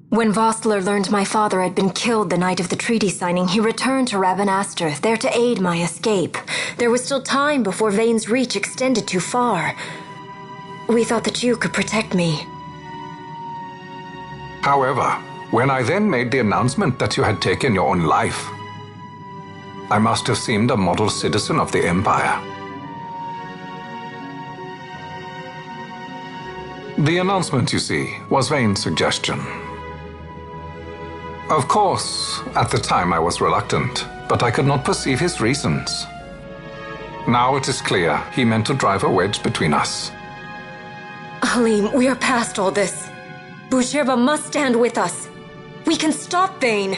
When Vossler learned my father had been killed the night of the treaty signing, he returned to Ravenaster, there to aid my escape. There was still time before Vane's reach extended too far. We thought that you could protect me. However, when I then made the announcement that you had taken your own life, I must have seemed a model citizen of the Empire. The announcement, you see, was Vane's suggestion. Of course, at the time I was reluctant, but I could not perceive his reasons. Now it is clear he meant to drive a wedge between us. Halim, we are past all this. Buzherba must stand with us. We can stop Vane.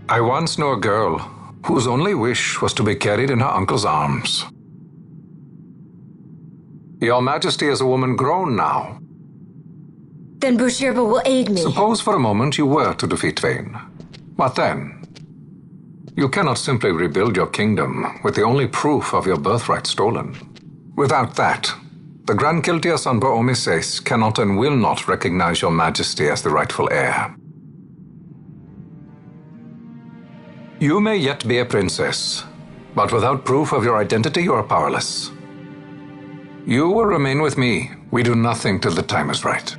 I once knew a girl whose only wish was to be carried in her uncle's arms. Your Majesty is a woman grown now. Then Buzherba will aid me. Suppose for a moment you were to defeat Vane. What then? You cannot simply rebuild your kingdom with the only proof of your birthright stolen. Without that, the Grand Kiltias on Bo-Omises cannot and will not recognize your Majesty as the rightful heir. You may yet be a princess, but without proof of your identity, you are powerless. You will remain with me. We do nothing till the time is right.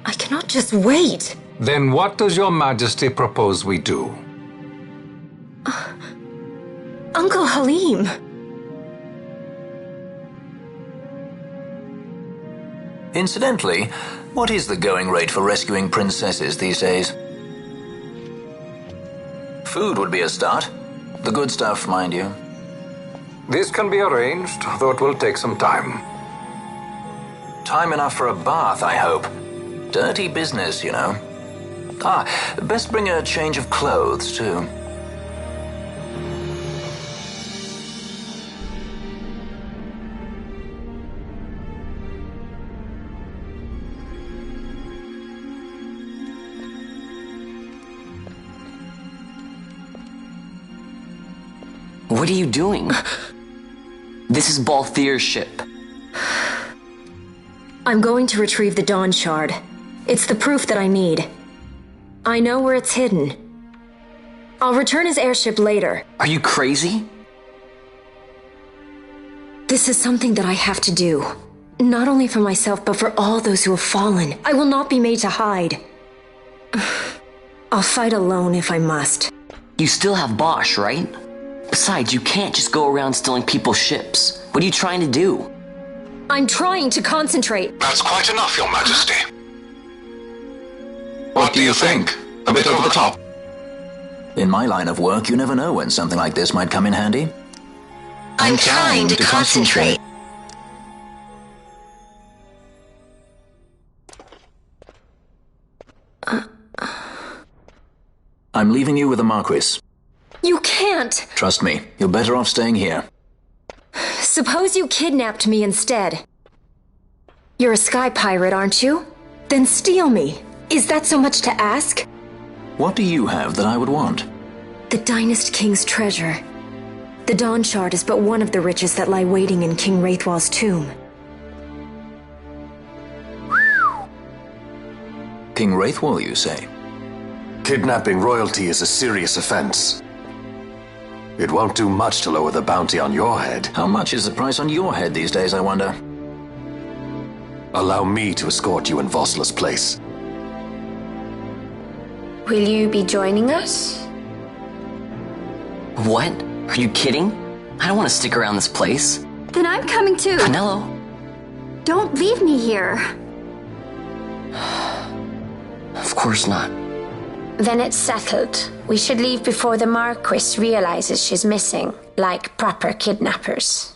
I cannot just wait. Then what does your Majesty propose we do? Uncle Halim. Incidentally, what is the going rate for rescuing princesses these days? Food would be a start. The good stuff, mind you. This can be arranged, though it will take some time. Time enough for a bath, I hope. Dirty business, you know. Best bring a change of clothes, too. What are you doing? This is Balthier's ship. I'm going to retrieve the Dawn Shard. It's the proof that I need. I know where it's hidden. I'll return his airship later. Are you crazy? This is something that I have to do. Not only for myself, but for all those who have fallen. I will not be made to hide. I'll fight alone if I must. You still have Bosch, right? Besides, you can't just go around stealing people's ships. What are you trying to do? I'm trying to concentrate. That's quite enough, Your Majesty. What do you think? A bit over the top? In my line of work, you never know when something like this might come in handy. I'm trying to concentrate. I'm leaving you with the Marquis. You can't! Trust me, you're better off staying here. Suppose you kidnapped me instead. You're a sky pirate, aren't you? Then steal me. Is that so much to ask? What do you have that I would want? The Dynast King's treasure. The Dawn Shard is but one of the riches that lie waiting in King Raithwall's tomb. King Raithwall, you say? Kidnapping royalty is a serious offense. It won't do much to lower the bounty on your head. How much is the price on your head these days, I wonder? Allow me to escort you in Vossler's place. Will you be joining us? What? Are you kidding? I don't want to stick around this place. Then I'm coming too. Penelo. Don't leave me here. Of course not. Then it's settled. We should leave before the Marquis realizes she's missing, like proper kidnappers.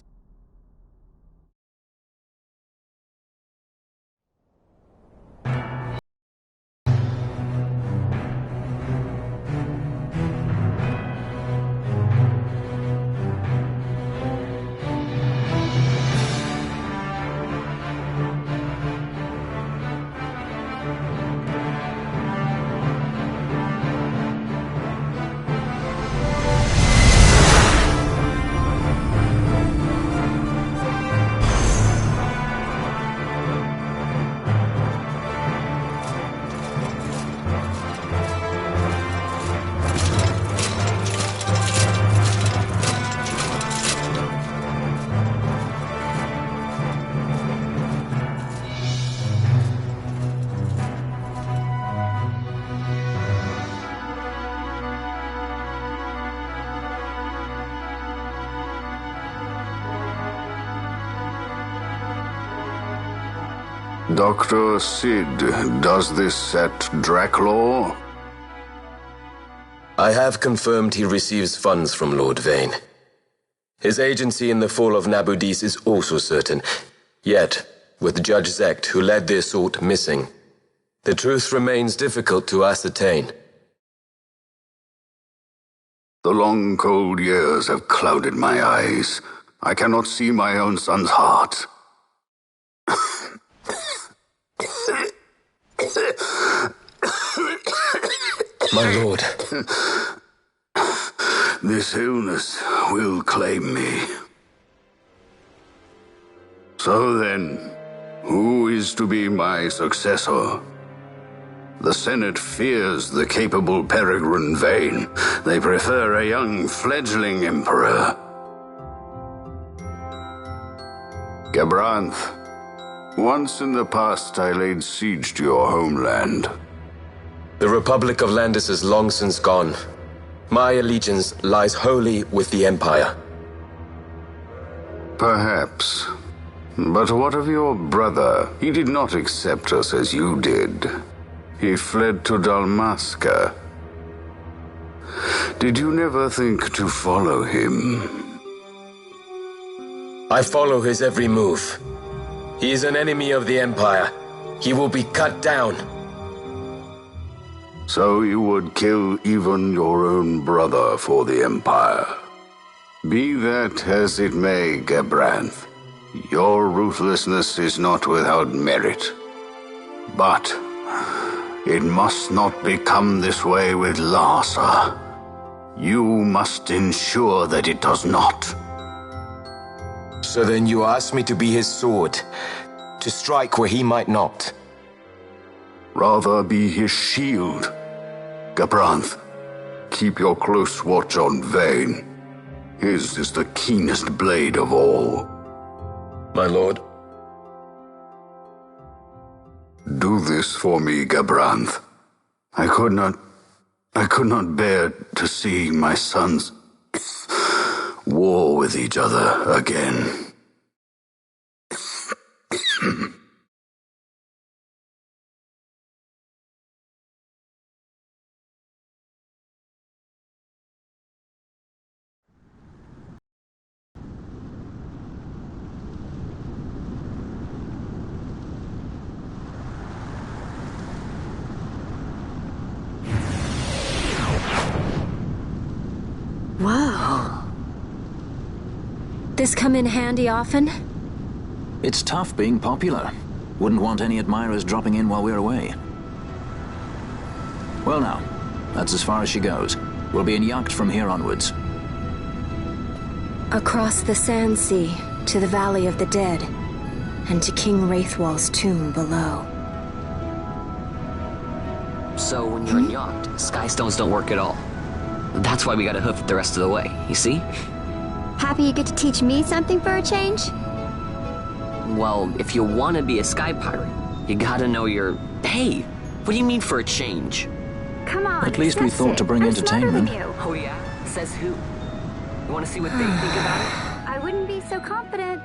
Dr. Sid, does this set Draclaw? I have confirmed he receives funds from Lord Vane. His agency in the fall of Nabudis is also certain. Yet, with Judge Zecht, who led the assault, missing, the truth remains difficult to ascertain. The long, cold years have clouded my eyes. I cannot see my own son's heart. My lord. This illness will claim me. So then, who is to be my successor? The Senate fears the capable Peregrine Vane. They prefer a young fledgling emperor. Gabranth, once in the past I laid siege to your homeland. The Republic of Landis is long since gone. My allegiance lies wholly with the Empire. Perhaps. But what of your brother? He did not accept us as you did. He fled to Dalmasca. Did you never think to follow him? I follow his every move. He is an enemy of the Empire. He will be cut down. So you would kill even your own brother for the Empire. Be that as it may, Gabranth, your ruthlessness is not without merit. But it must not become this way with Larsa. You must ensure that it does not. So then you ask me to be his sword, to strike where he might not. Rather be his shield. Gabranth, keep your close watch on Vane. His is the keenest blade of all. My lord. Do this for me, Gabranth. I could not bear to see my sons war with each other again. Whoa. This come in handy often? It's tough being popular. Wouldn't want any admirers dropping in while we're away. Well now, that's as far as she goes. We'll be in yacht from here onwards. Across the Sand Sea, to the Valley of the Dead, and to King Wraithwall's tomb below. So when you're in yacht, skystones don't work at all. That's why we gotta hoof it the rest of the way, you see? Happy you get to teach me something for a change? Well, if you want to be a sky pirate, you gotta know your... Hey, what do you mean for a change? Come on, At least we thought to bring entertainment. Oh yeah? Says who? You want to see what they think about it? I wouldn't be so confident.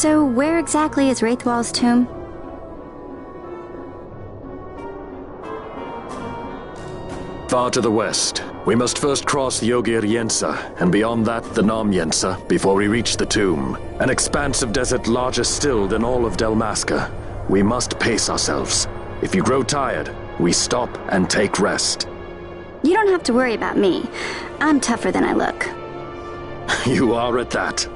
So where exactly is Wraithwall's tomb? Far to the west. We must first cross the Yogir Yensa, and beyond that the Nam Yensa, before we reach the tomb. An expanse of desert larger still than all of Dalmasca. We must pace ourselves. If you grow tired, we stop and take rest. You don't have to worry about me. I'm tougher than I look. You are at that.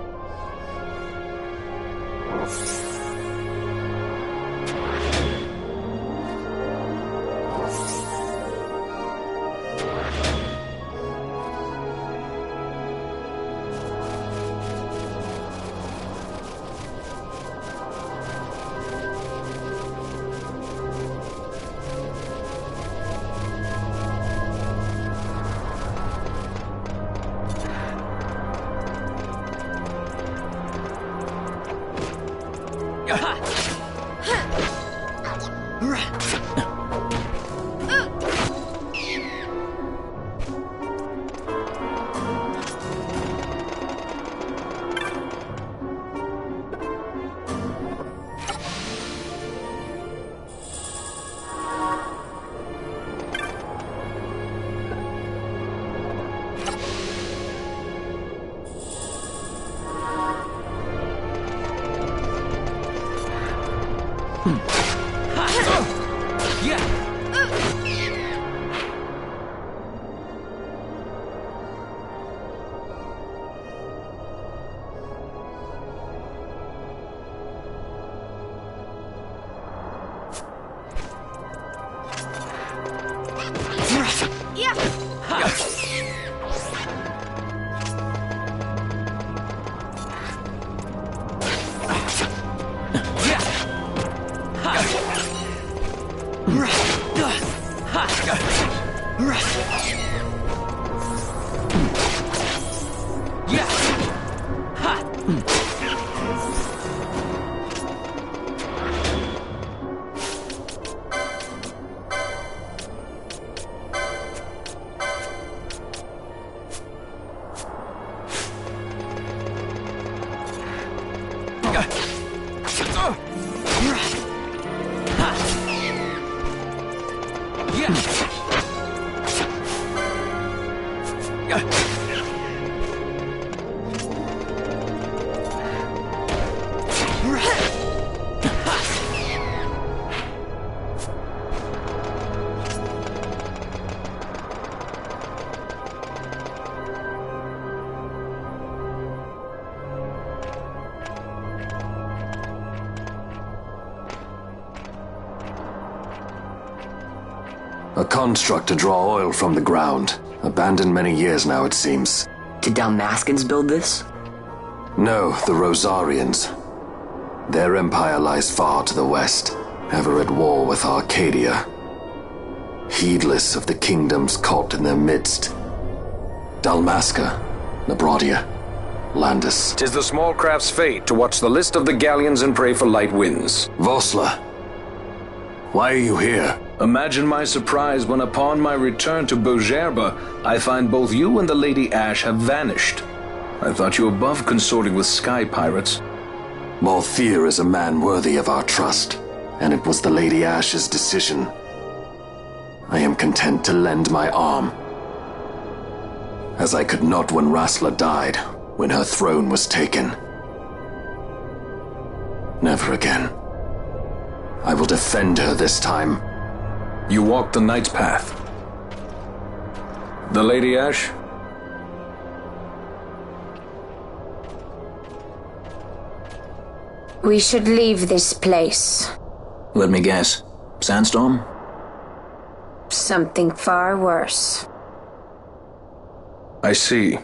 A construct to draw oil from the ground. Abandoned many years now, it seems. Did Dalmascans build this? No, the Rosarians. Their empire lies far to the west, ever at war with Arcadia. Heedless of the kingdoms caught in their midst. Dalmasca, Nabrodia, Landis. 'Tis the small craft's fate to watch the list of the galleons and pray for light winds. Vosla, why are you here? Imagine my surprise when upon my return to Bogerba, I find both you and the Lady Ash have vanished. I thought you above consorting with sky pirates. Malthir is a man worthy of our trust, and it was the Lady Ash's decision. I am content to lend my arm, as I could not when Rasla died, when her throne was taken. Never again. I will defend her this time. You walked the Knight's path. The Lady Ash? We should leave this place. Let me guess. Sandstorm? Something far worse. I see.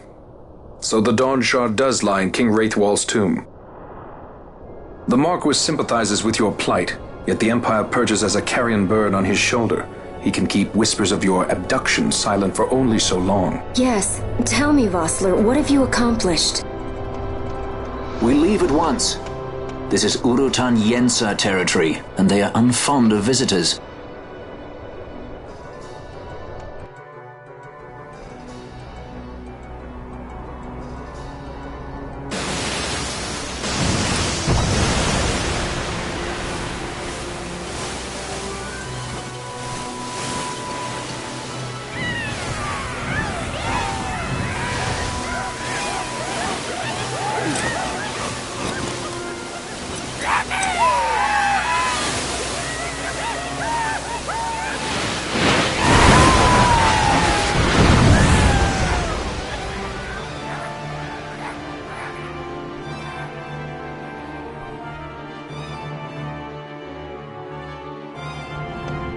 So the Dawn Shard does lie in King Wraithwall's tomb. The Marquis sympathizes with your plight, yet the Empire perches as a carrion bird on his shoulder. He can keep whispers of your abduction silent for only so long. Yes. Tell me, Vossler, what have you accomplished? We leave at once. This is Urutan Yensa territory, and they are unfond of visitors.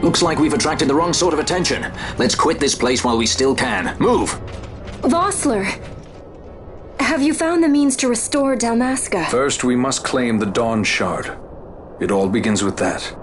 Looks like we've attracted the wrong sort of attention. Let's quit this place while we still can. Move! Vossler! Have you found the means to restore Dalmasca? First, we must claim the Dawn Shard. It all begins with that.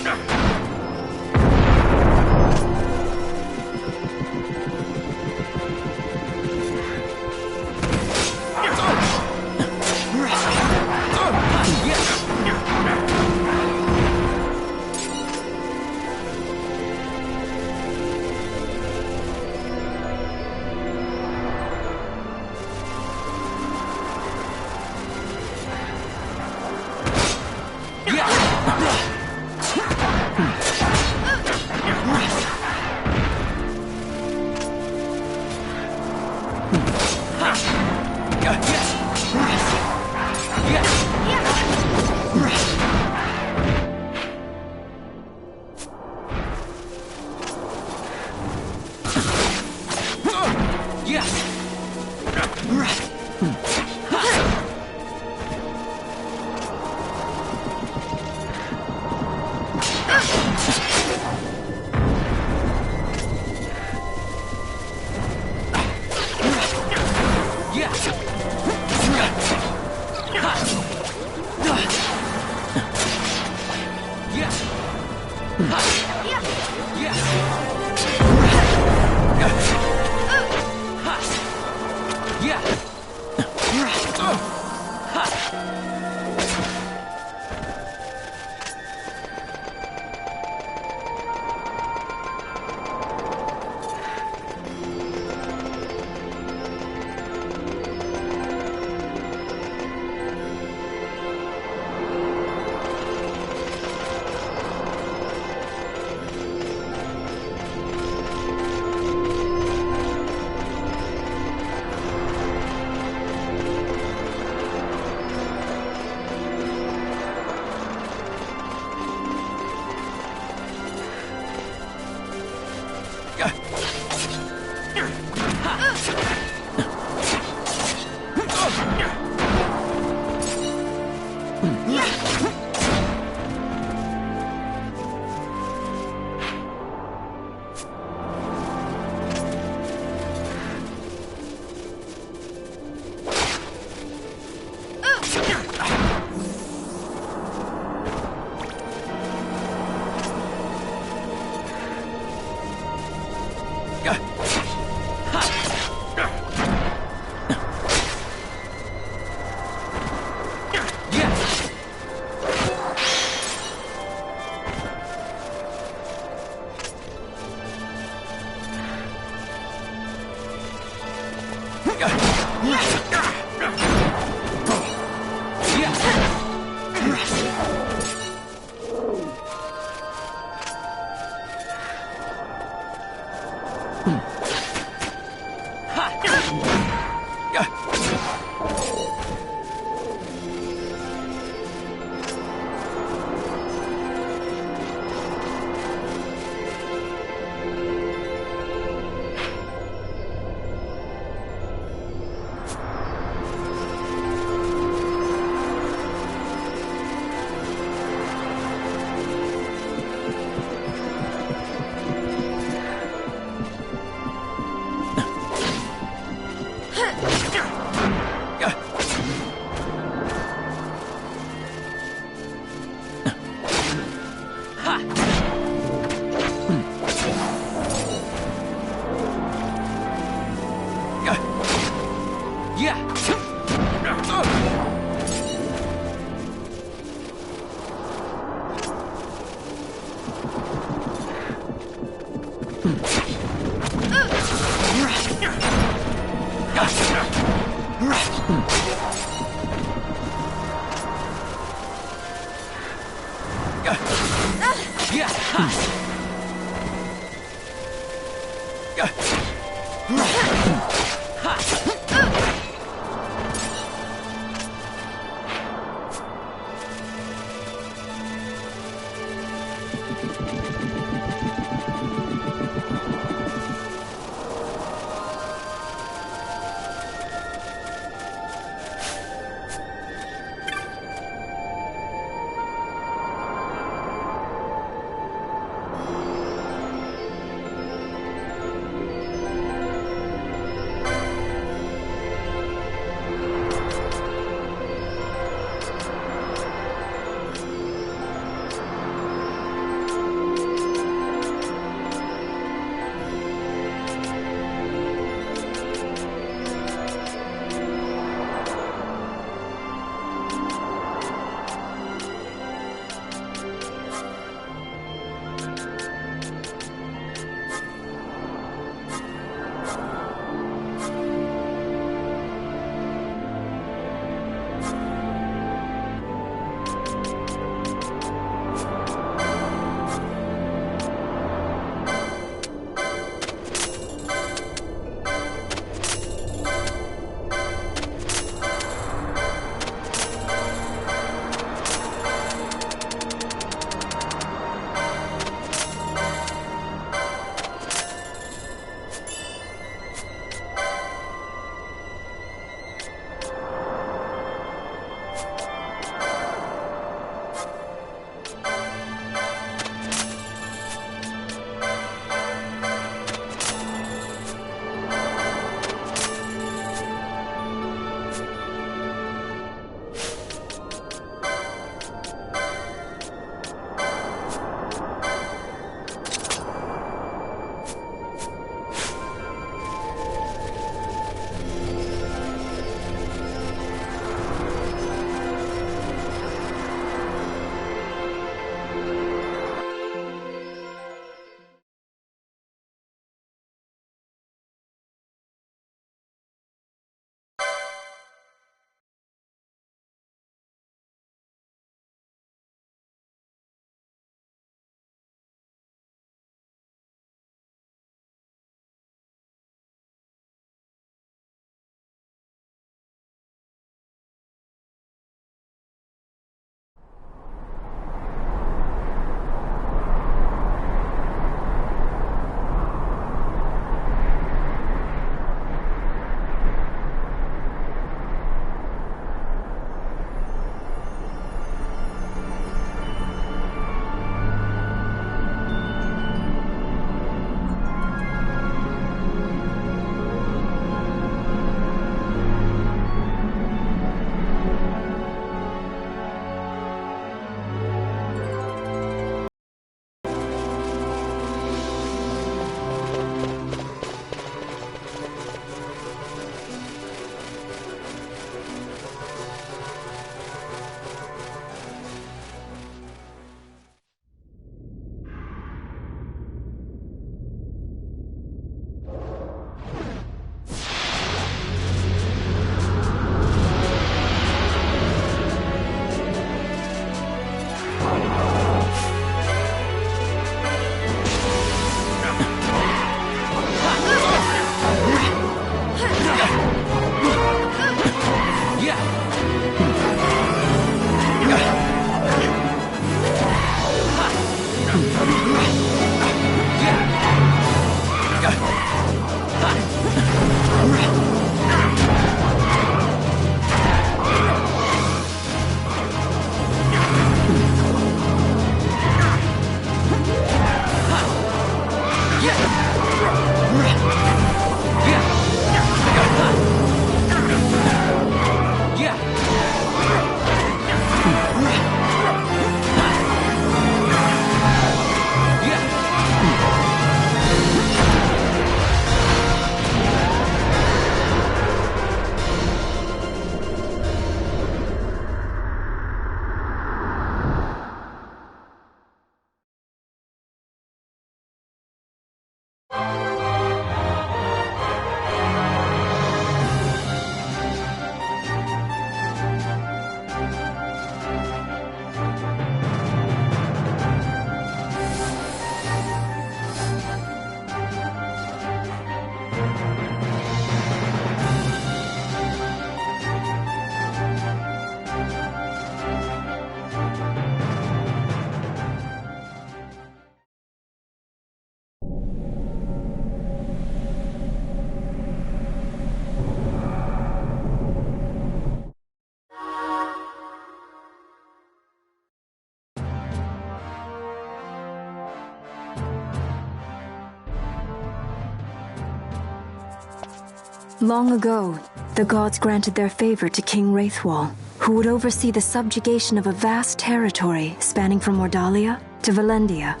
Long ago, the gods granted their favor to King Wraithwall, who would oversee the subjugation of a vast territory spanning from Mordalia to Valendia.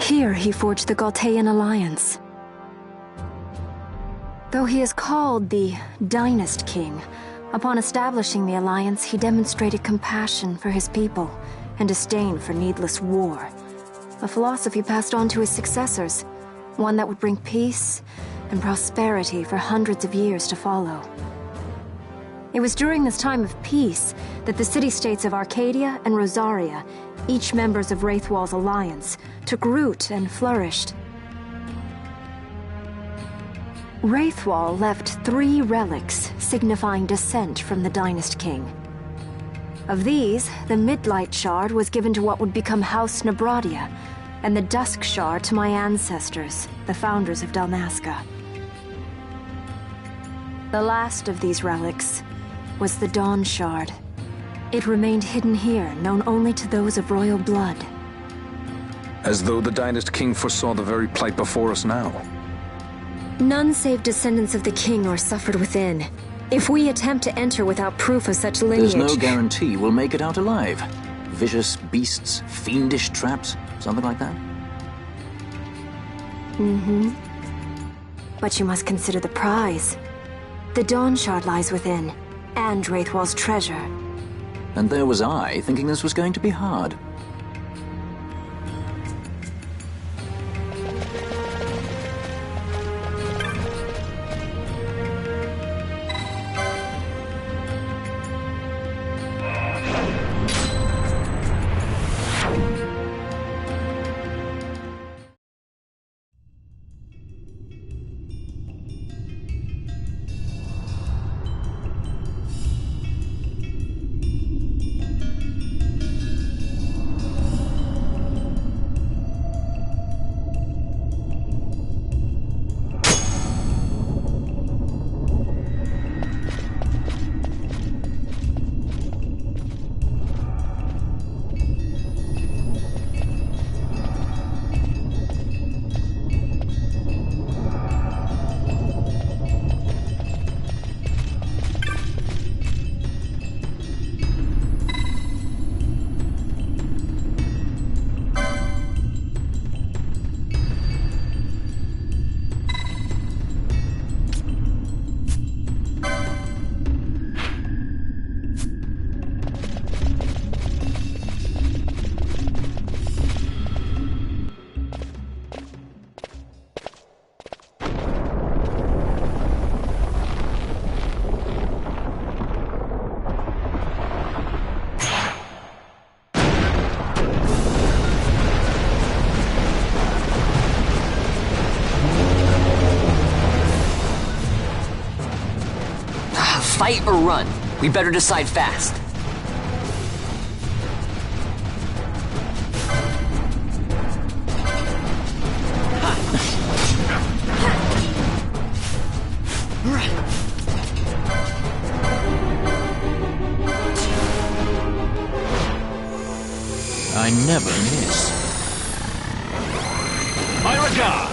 Here he forged the Galtean alliance. Though he is called the Dynast King, upon establishing the alliance, he demonstrated compassion for his people and disdain for needless war. A philosophy passed on to his successors, one that would bring peace and prosperity for hundreds of years to follow. It was during this time of peace that the city-states of Arcadia and Rosaria, each members of Wraithwall's alliance, took root and flourished. Wraithwall left 3 relics signifying descent from the Dynast King. Of these, the Midlight Shard was given to what would become House Nabradia, and the Dusk Shard to my ancestors, the founders of Dalmasca. The last of these relics was the Dawn Shard. It remained hidden here, known only to those of royal blood. As though the Dynast King foresaw the very plight before us now. None save descendants of the king are suffered within. If we attempt to enter without proof of such lineage... There's no guarantee we'll make it out alive. Vicious beasts, fiendish traps, something like that? Mm-hmm. But you must consider the prize. The Dawn Shard lies within, and Wraithwall's treasure. And there was I, thinking this was going to be hard. Fight or run? We better decide fast. I never miss. My regards!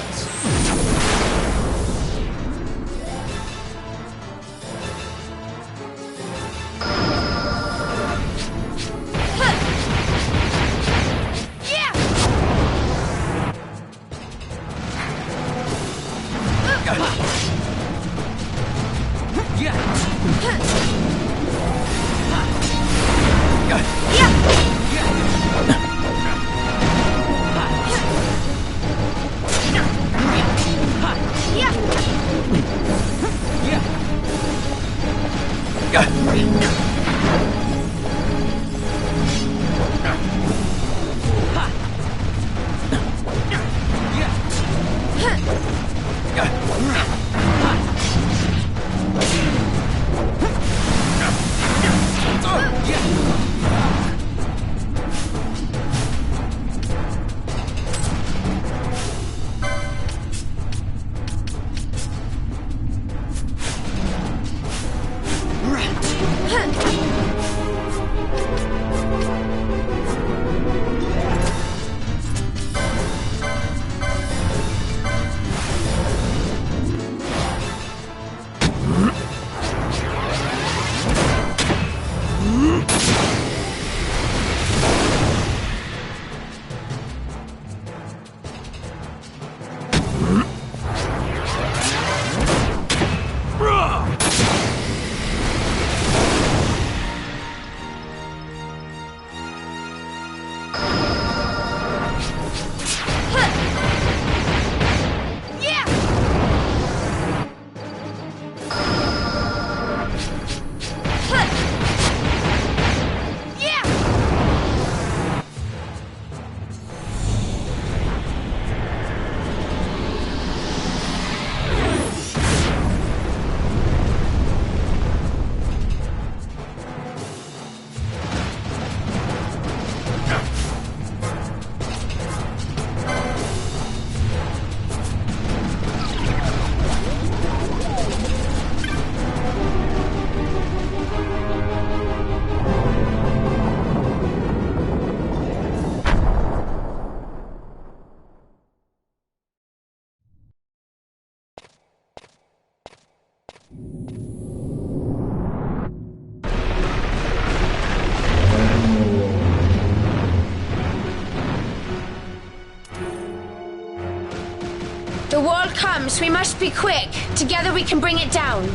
world comes, we must be quick. Together we can bring it down.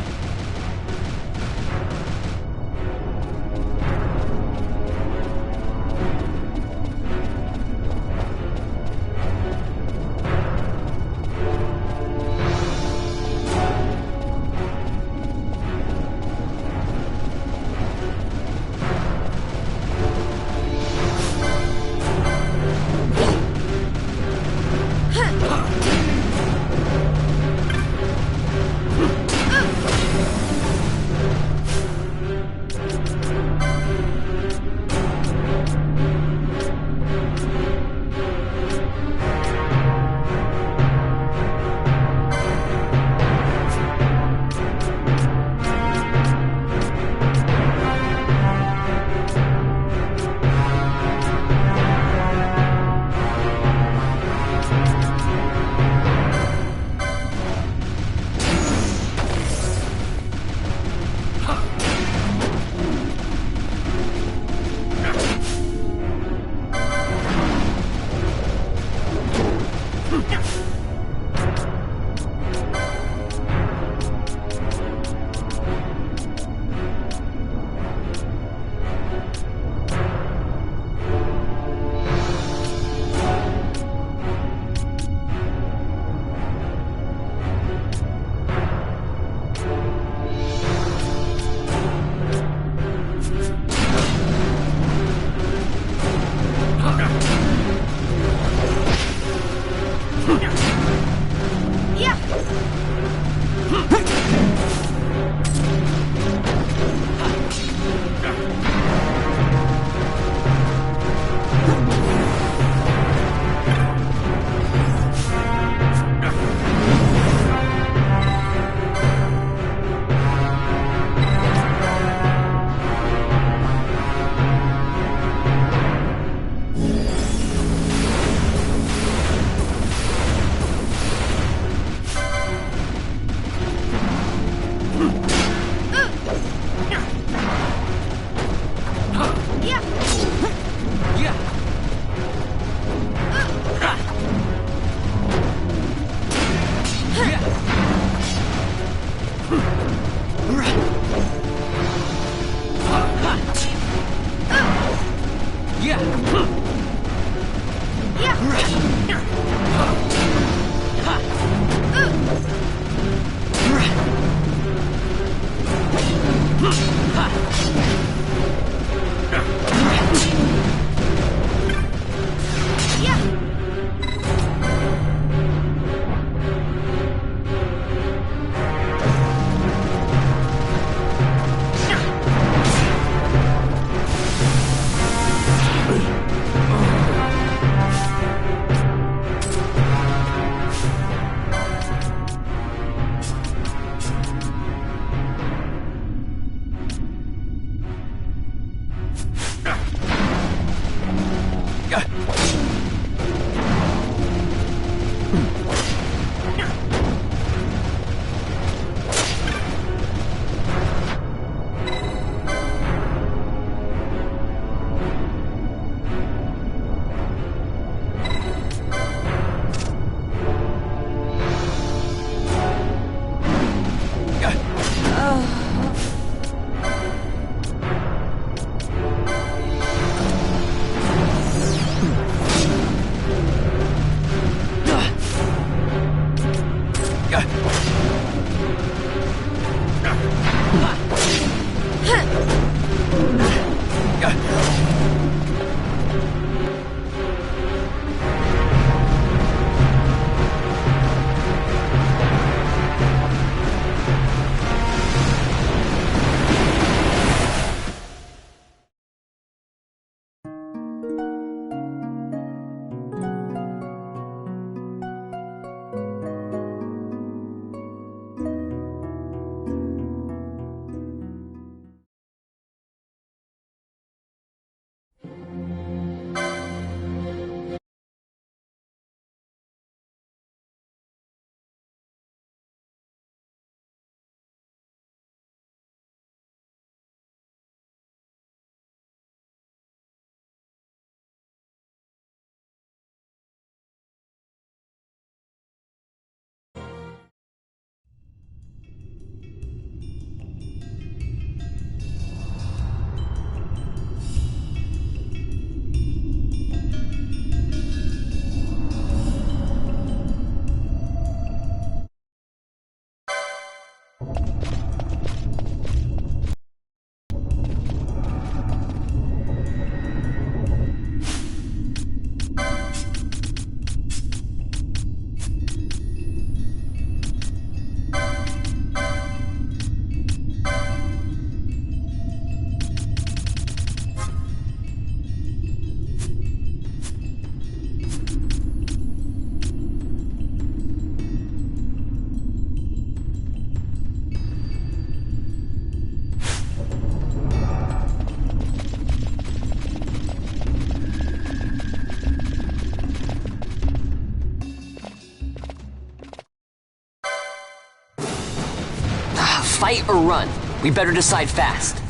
Fight or run? We better decide fast.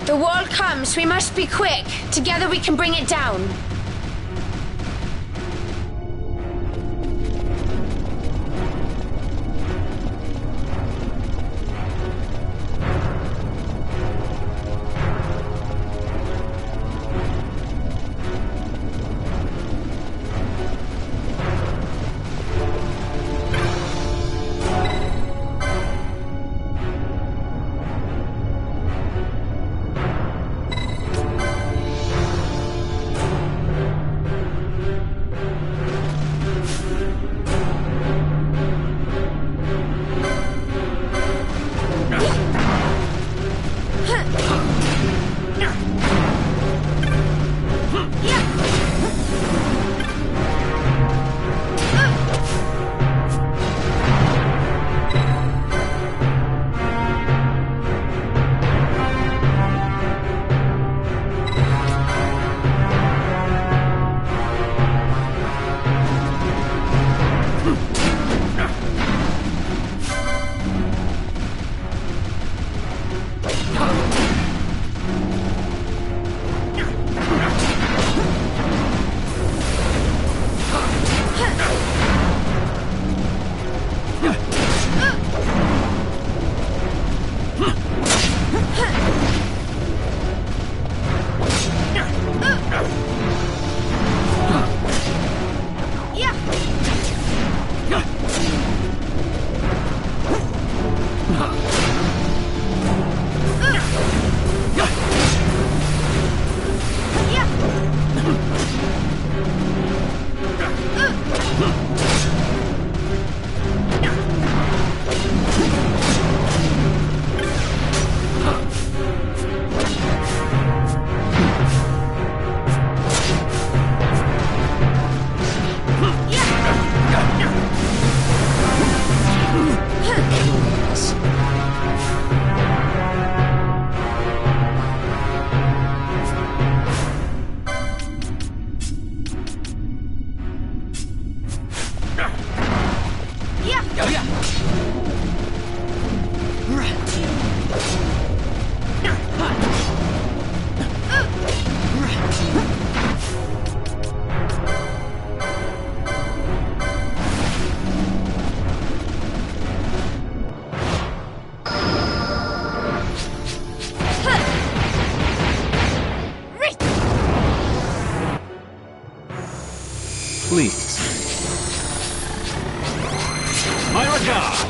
The wall comes. We must be quick. Together we can bring it down. Please. My regards!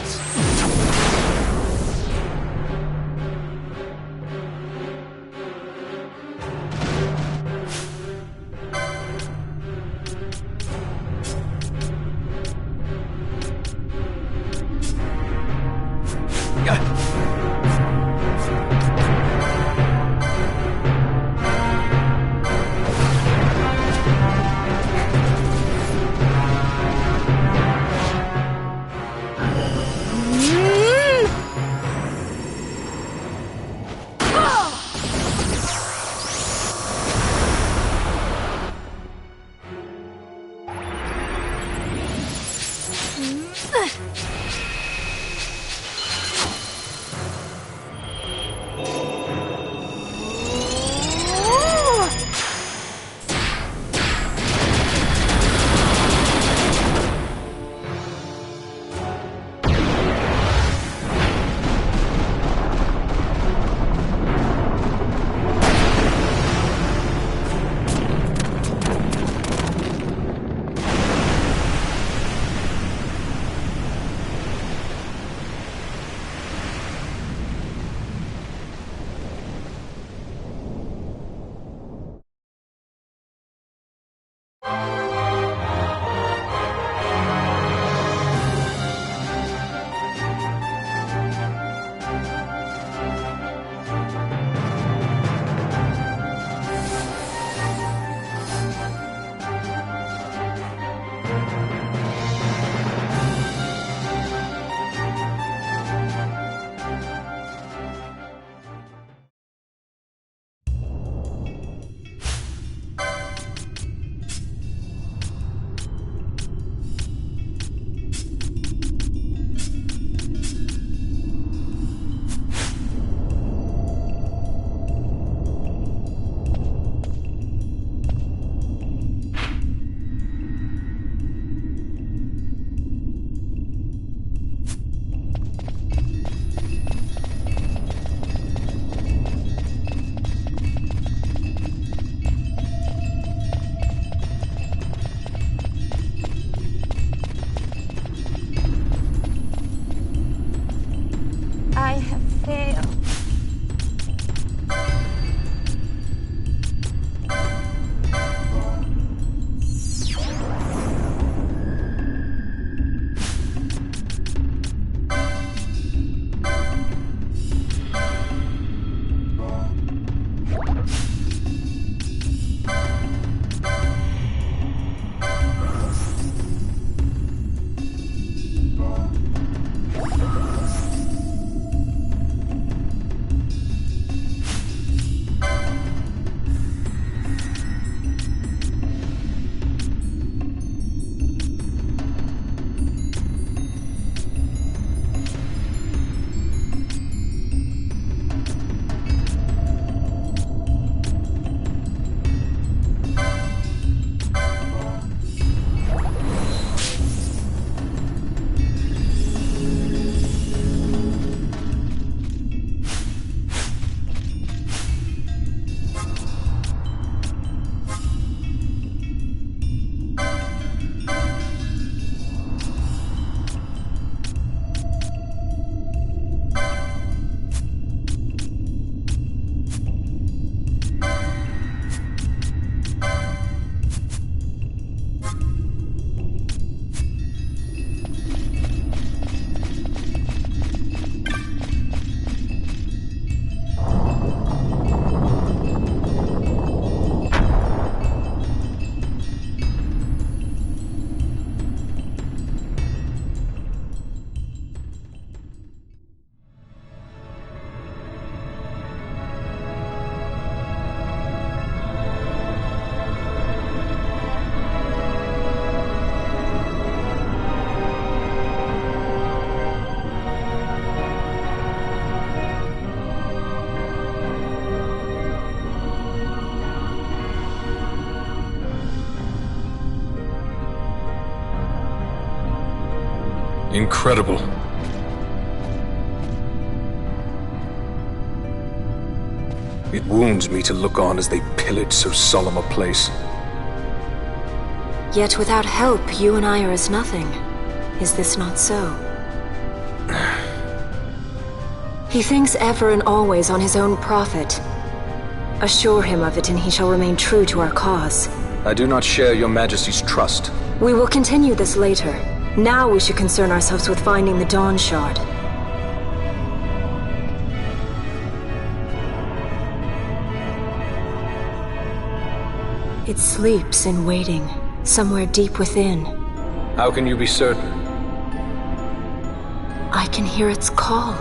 Incredible. It wounds me to look on as they pillage so solemn a place. Yet without help, you and I are as nothing. Is this not so? He thinks ever and always on his own profit. Assure him of it and he shall remain true to our cause. I do not share your majesty's trust. We will continue this later. Now we should concern ourselves with finding the Dawn Shard. It sleeps in waiting, somewhere deep within. How can you be certain? I can hear its call.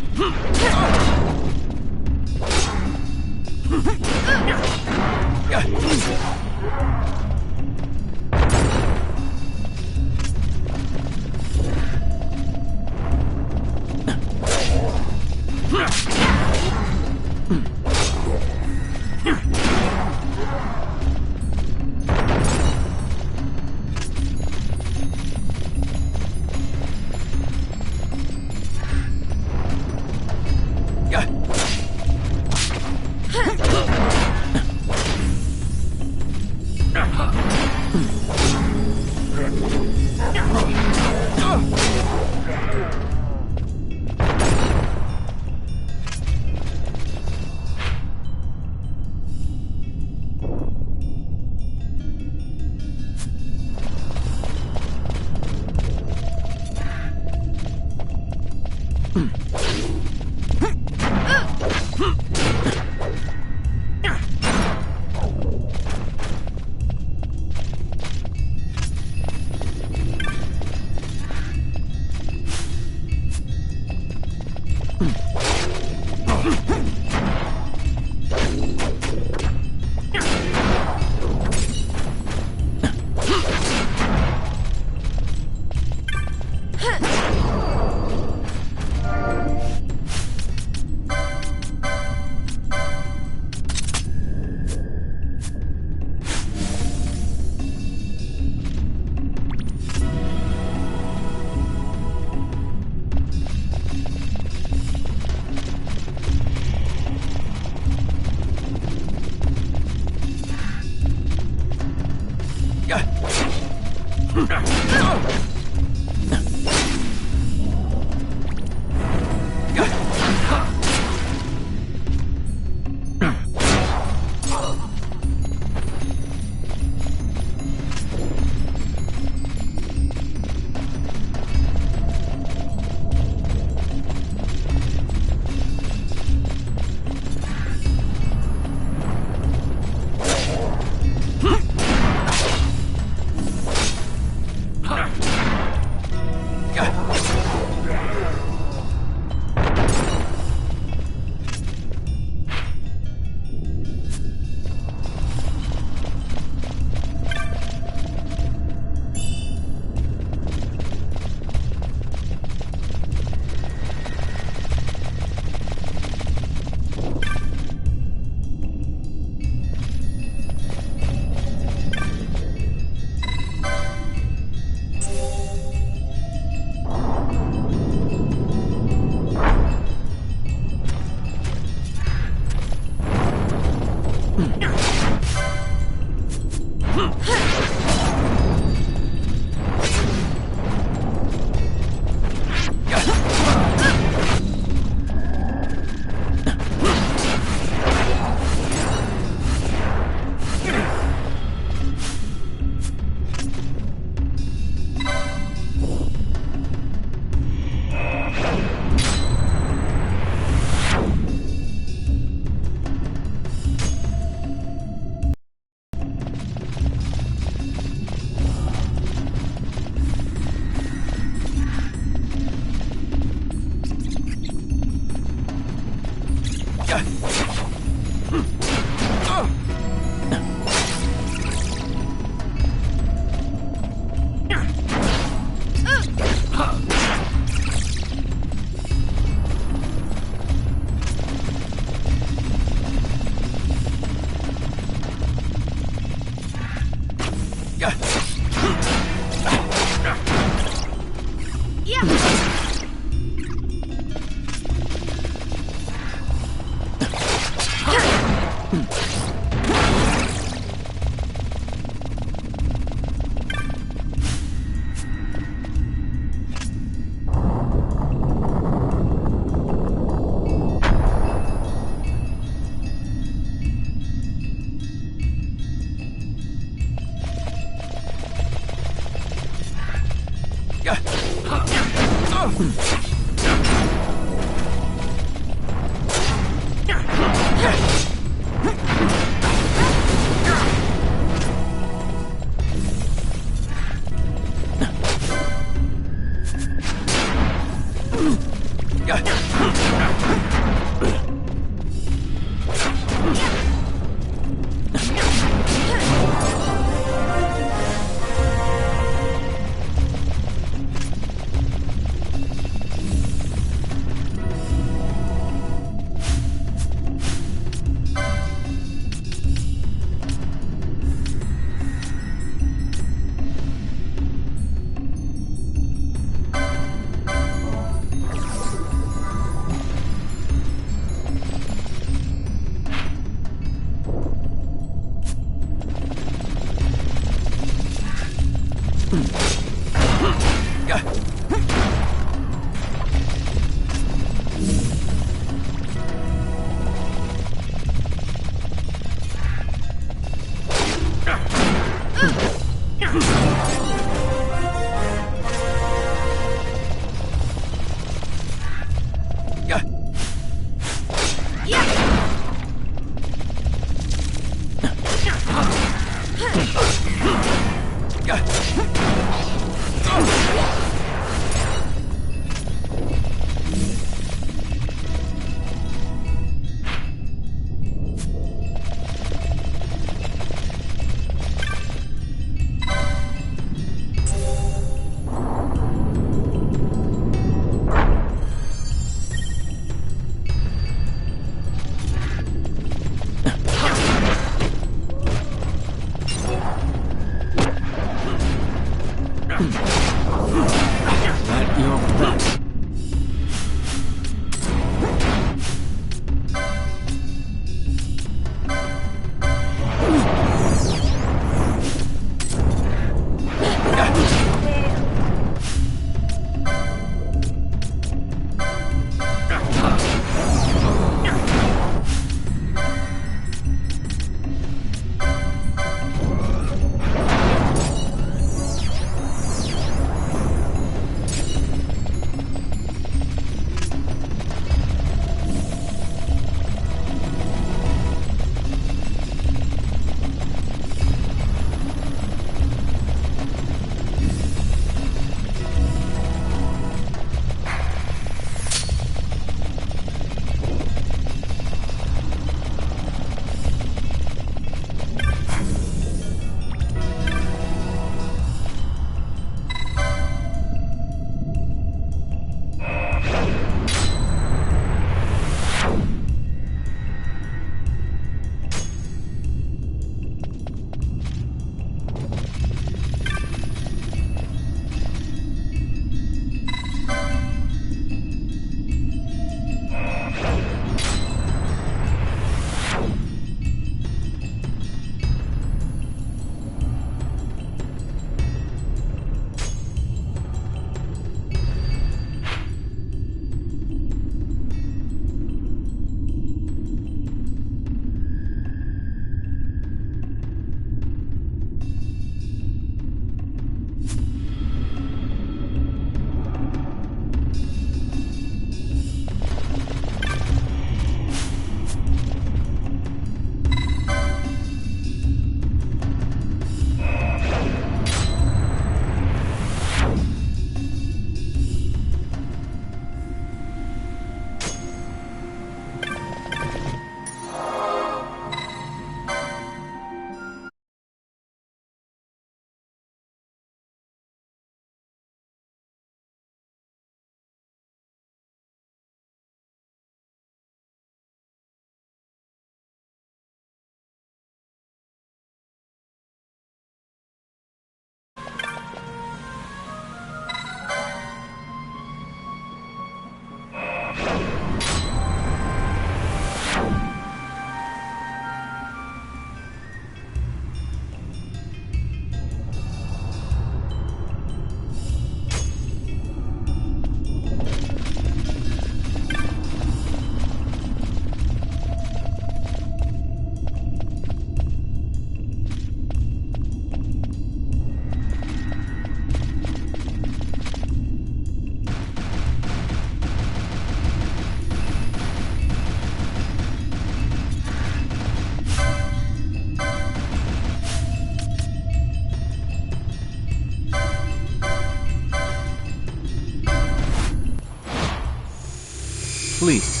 Please.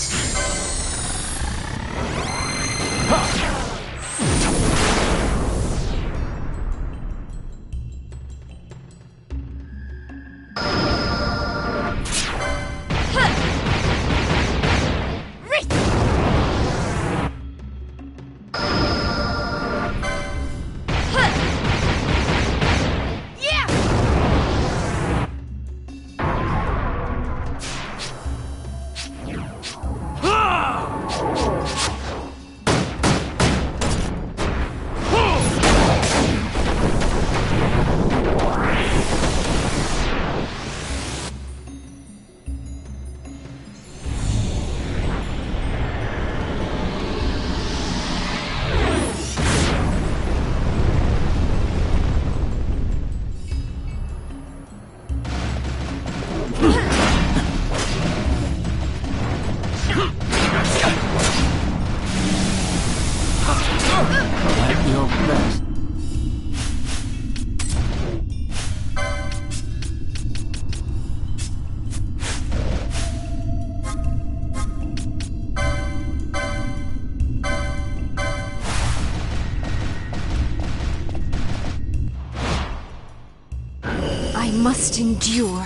I must endure.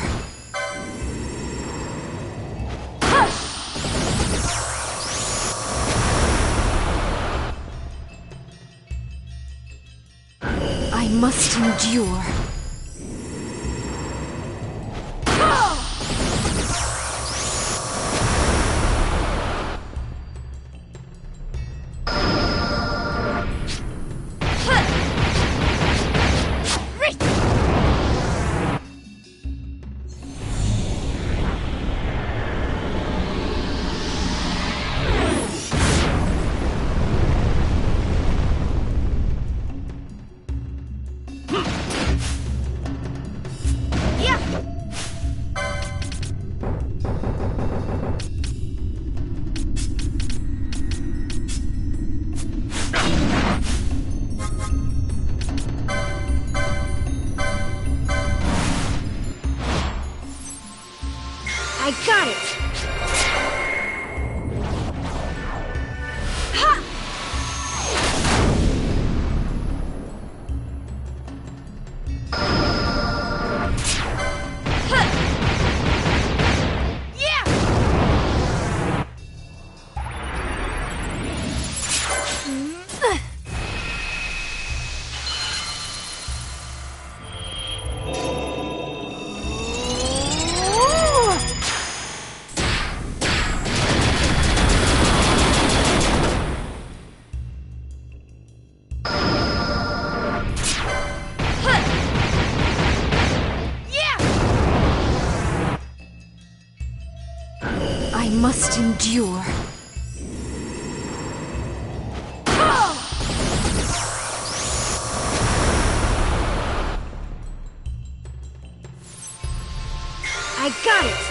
I must endure. I got it! Ha! Yeah! I must endure. I got it!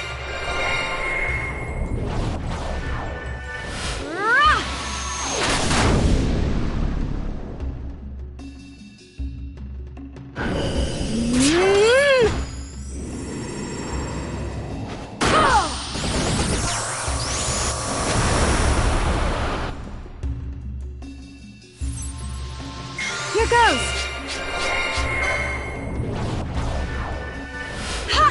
Here goes! Ha!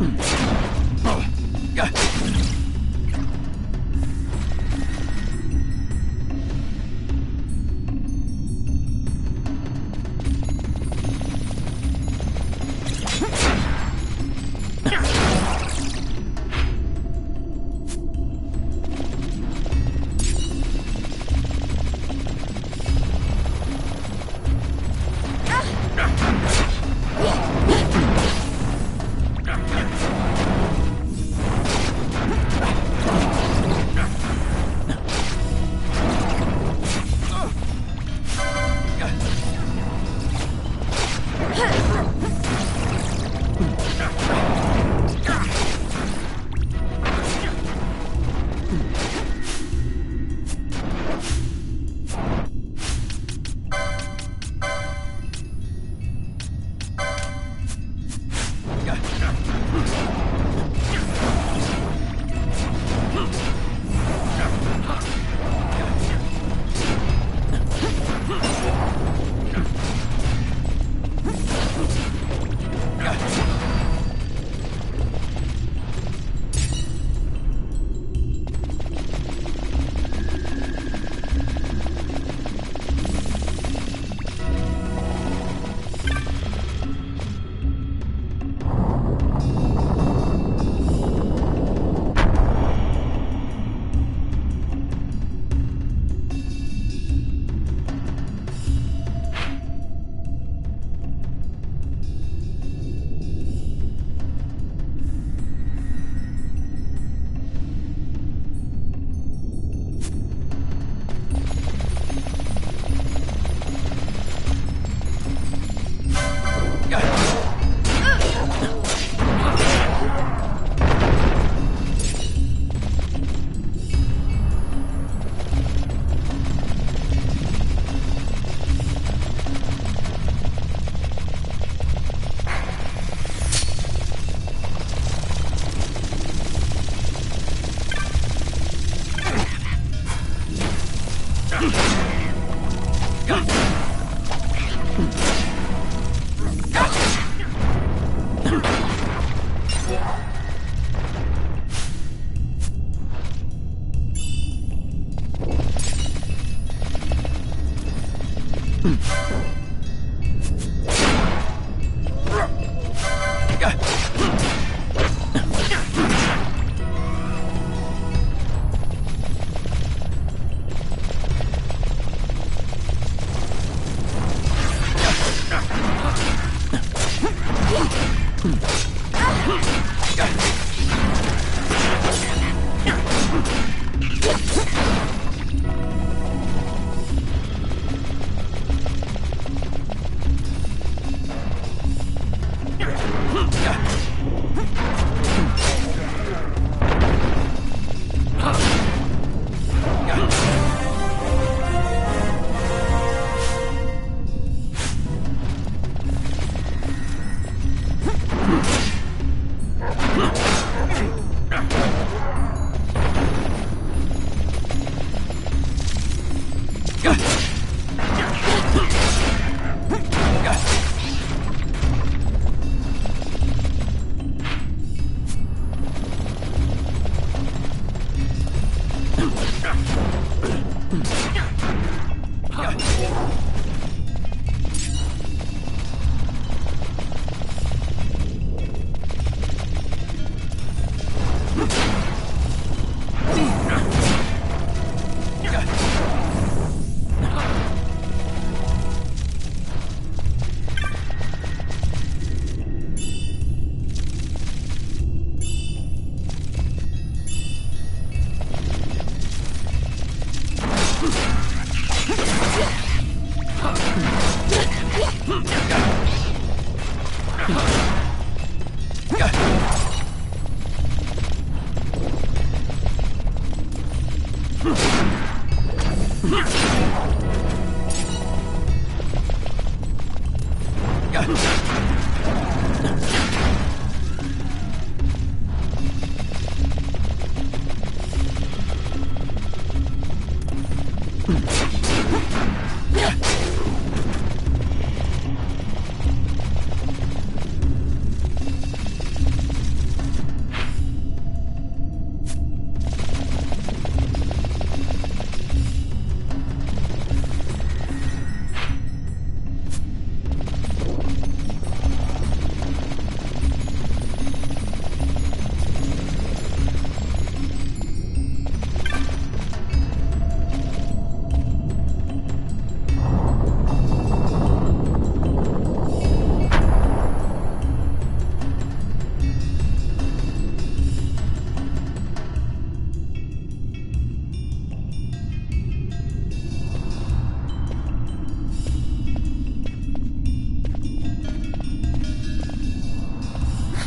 Huh.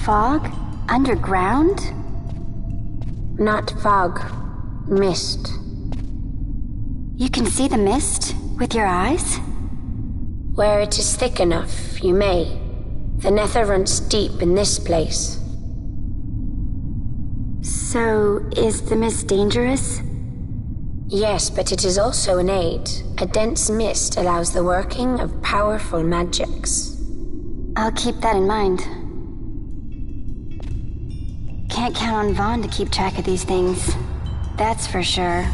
Fog? Underground? Not fog. Mist. You can see the mist with your eyes? Where it is thick enough, you may. The nether runs deep in this place. So, is the mist dangerous? Yes, but it is also an aid. A dense mist allows the working of powerful magics. I'll keep that in mind. Can't count on Vaughn to keep track of these things. That's for sure.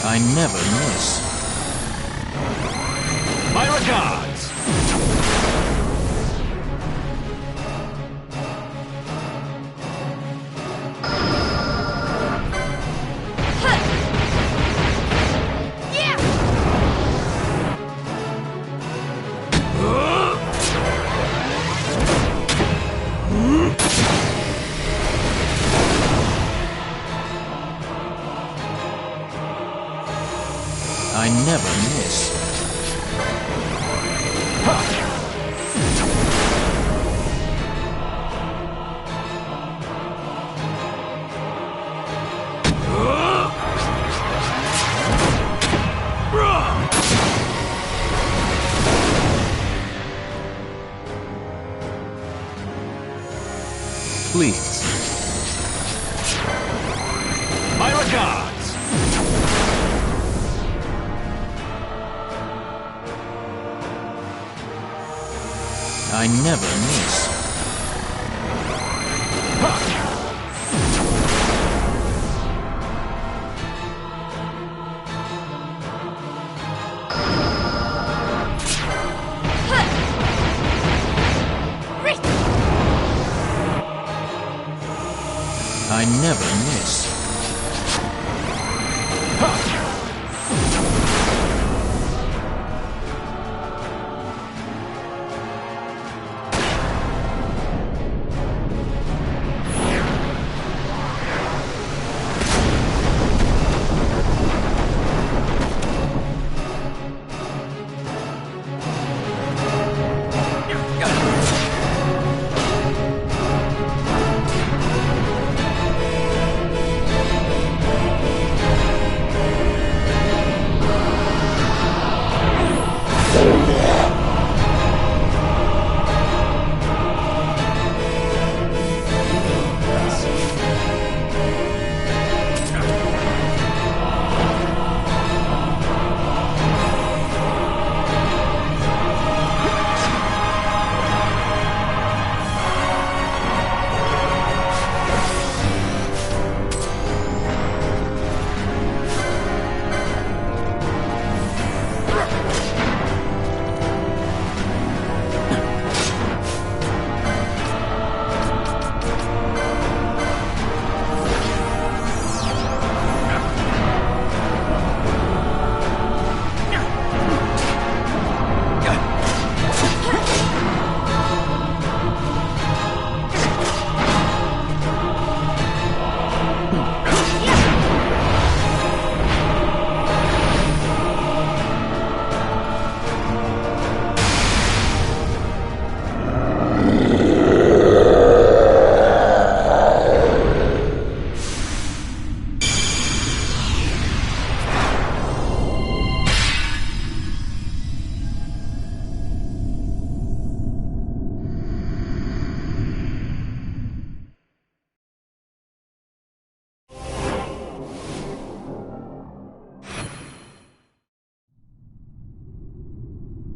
I never miss. My regards! I never miss. please. My regards! I never miss. I never miss.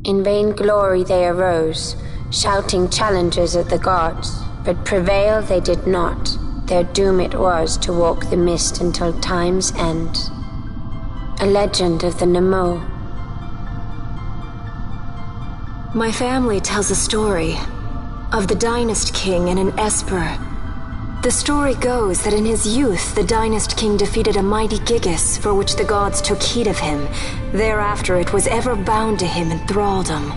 In vain glory they arose, shouting challenges at the gods, but prevail they did not. Their doom it was to walk the mist until time's end. A legend of the Nemo. My family tells a story of the Dynast King and an Esper. The story goes that in his youth, the Dynast King defeated a mighty Gigas, for which the gods took heed of him. Thereafter, it was ever bound to him in thraldom.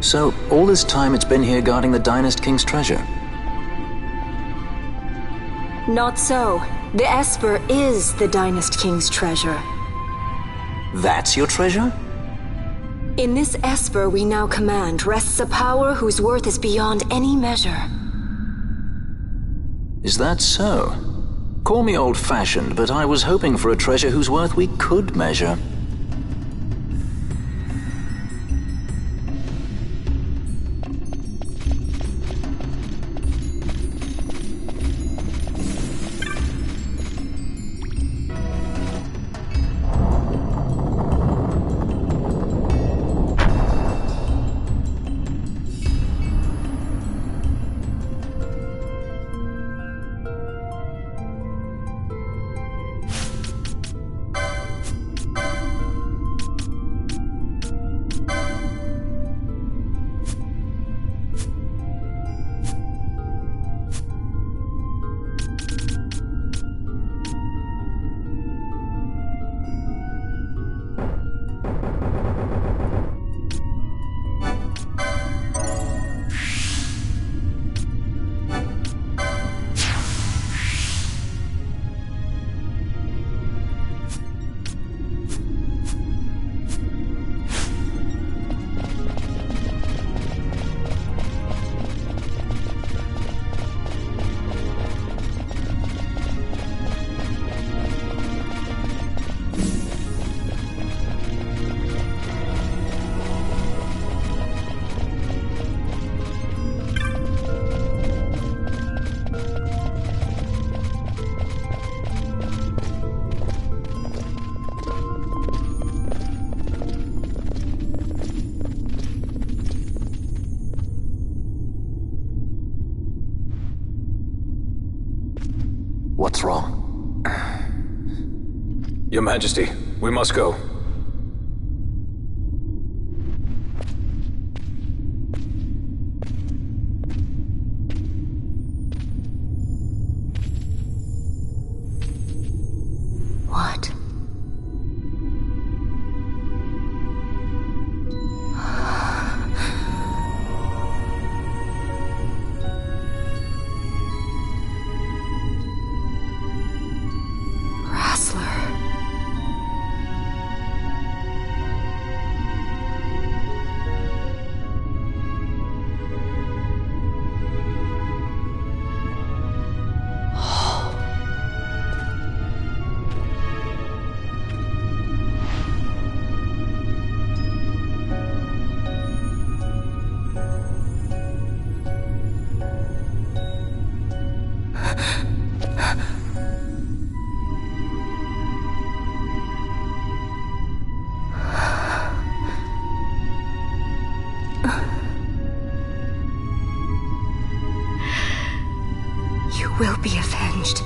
So, all this time it's been here guarding the Dynast King's treasure? Not so. The Esper is the Dynast King's treasure. That's your treasure? In this Esper we now command rests a power whose worth is beyond any measure. Is that so? Call me old-fashioned, but I was hoping for a treasure whose worth we could measure. Your Majesty, we must go. What? You will be avenged.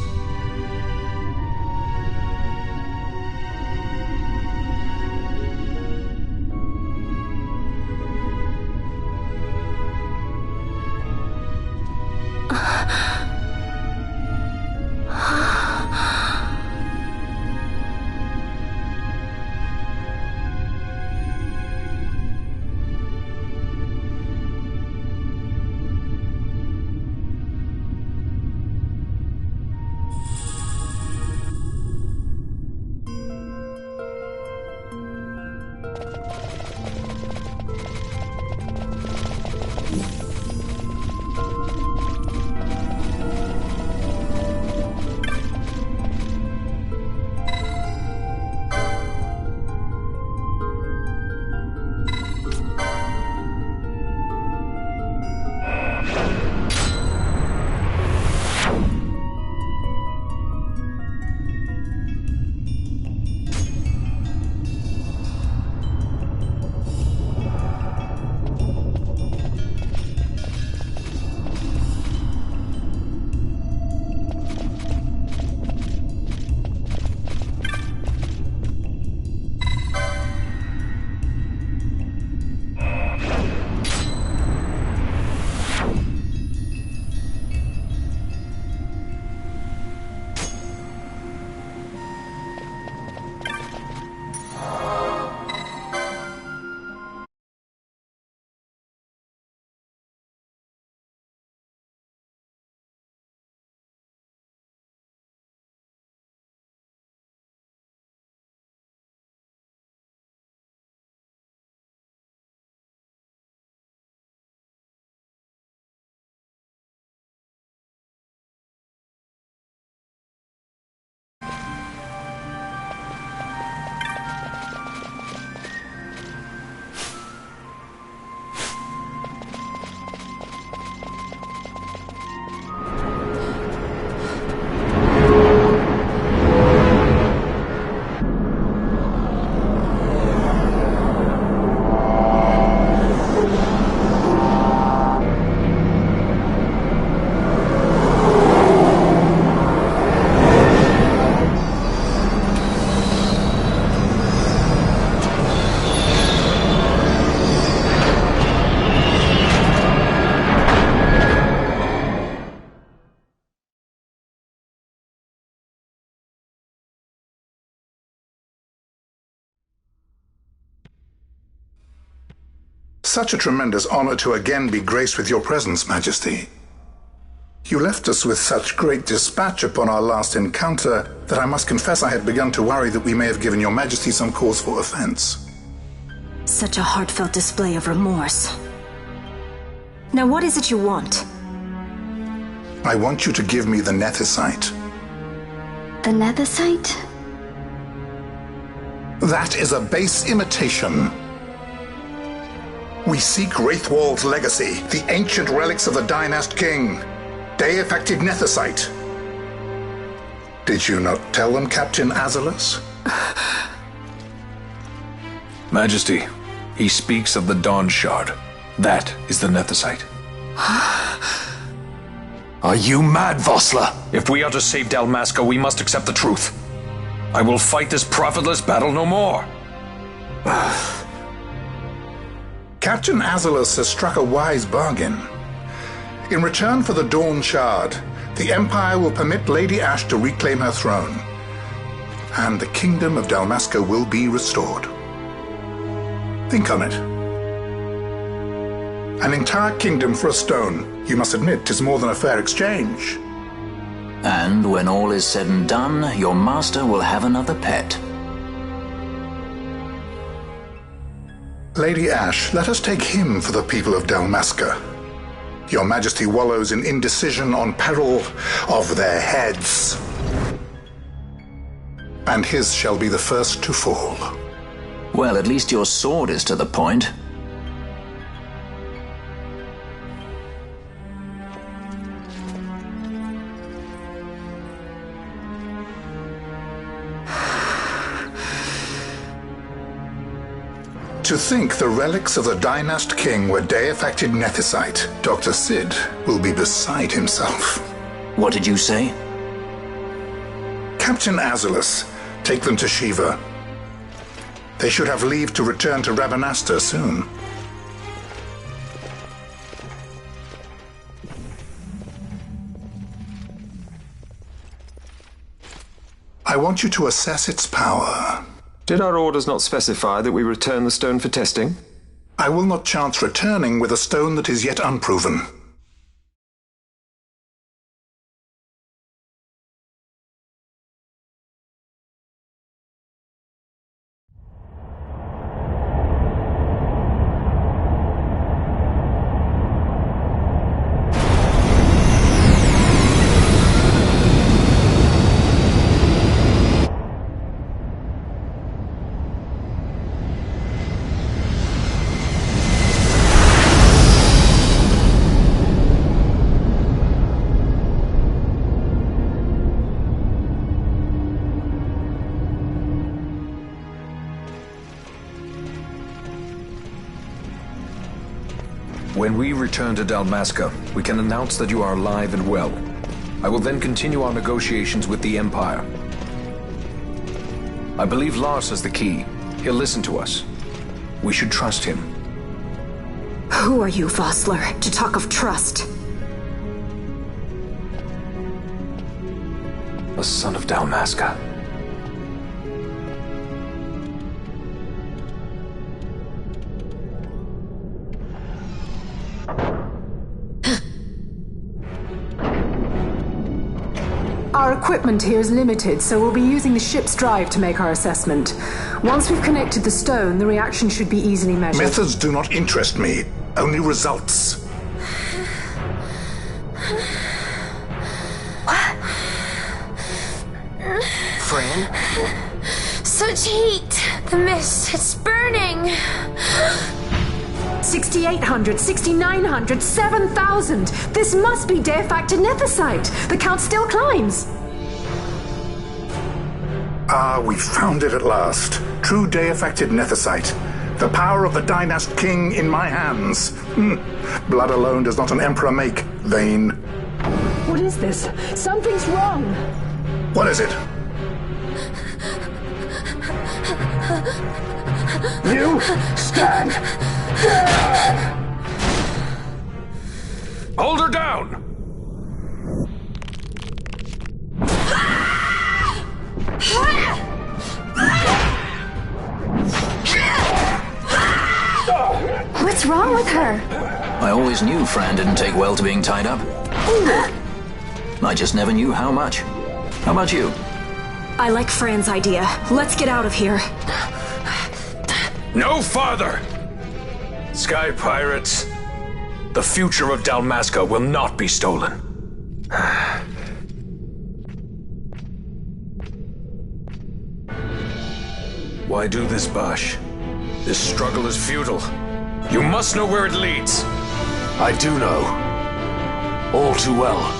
Such a tremendous honor to again be graced with your presence, Majesty. You left us with such great dispatch upon our last encounter that I must confess I had begun to worry that we may have given your Majesty some cause for offense. Such a heartfelt display of remorse. Now what is it you want? I want you to give me the Nethicite. The Nethicite? That is a base imitation. We seek Wraithwall's legacy, the ancient relics of the Dynast King. They affected Nethicite. Did you not tell them, Captain Ivalice? Majesty, he speaks of the Dawn Shard. That is the Nethicite. Are you mad, Vossler? If we are to save Dalmasca, we must accept the truth. I will fight this profitless battle no more. Captain Ivalice has struck a wise bargain. In return for the Dawn Shard, the Empire will permit Lady Ashe to reclaim her throne, and the Kingdom of Dalmasca will be restored. Think on it. An entire kingdom for a stone, you must admit, is more than a fair exchange. And when all is said and done, your master will have another pet. Lady Ashe, let us take him for the people of Dalmasca. Your Majesty wallows in indecision on peril of their heads. And his shall be the first to fall. Well, at least your sword is to the point. To think the relics of the Dynast King were Deifacted Nethicite, Dr. Sid will be beside himself. What did you say? Captain Ivalice, take them to Shiva. They should have leave to return to Rabanastre soon. I want you to assess its power. Did our orders not specify that we return the stone for testing? I will not chance returning with a stone that is yet unproven. When we return to Dalmasca, we can announce that you are alive and well. I will then continue our negotiations with the Empire. I believe Lars has the key. He'll listen to us. We should trust him. Who are you, Vossler, to talk of trust? A son of Dalmasca. Our equipment here is limited, so we'll be using the ship's drive to make our assessment. Once we've connected the stone, the reaction should be easily measured. Methods do not interest me, only results. Fran? Such heat! The mist, it's burning! 6,800, 6,900, 7,000! This must be Deifacted Nethicite! The count still climbs! Ah, we found it at last. True Deifacted Nethicite. The power of the Dynast King in my hands. Blood alone does not an emperor make, Vayne. What is this? Something's wrong! What is it? You stand! Hold her down! What's wrong with her? I always knew Fran didn't take well to being tied up. I just never knew how much. How about you? I like Fran's idea. Let's get out of here. No farther! Sky Pirates, the future of Dalmasca will not be stolen. Why do this, Bash? This struggle is futile. You must know where it leads. I do know. All too well.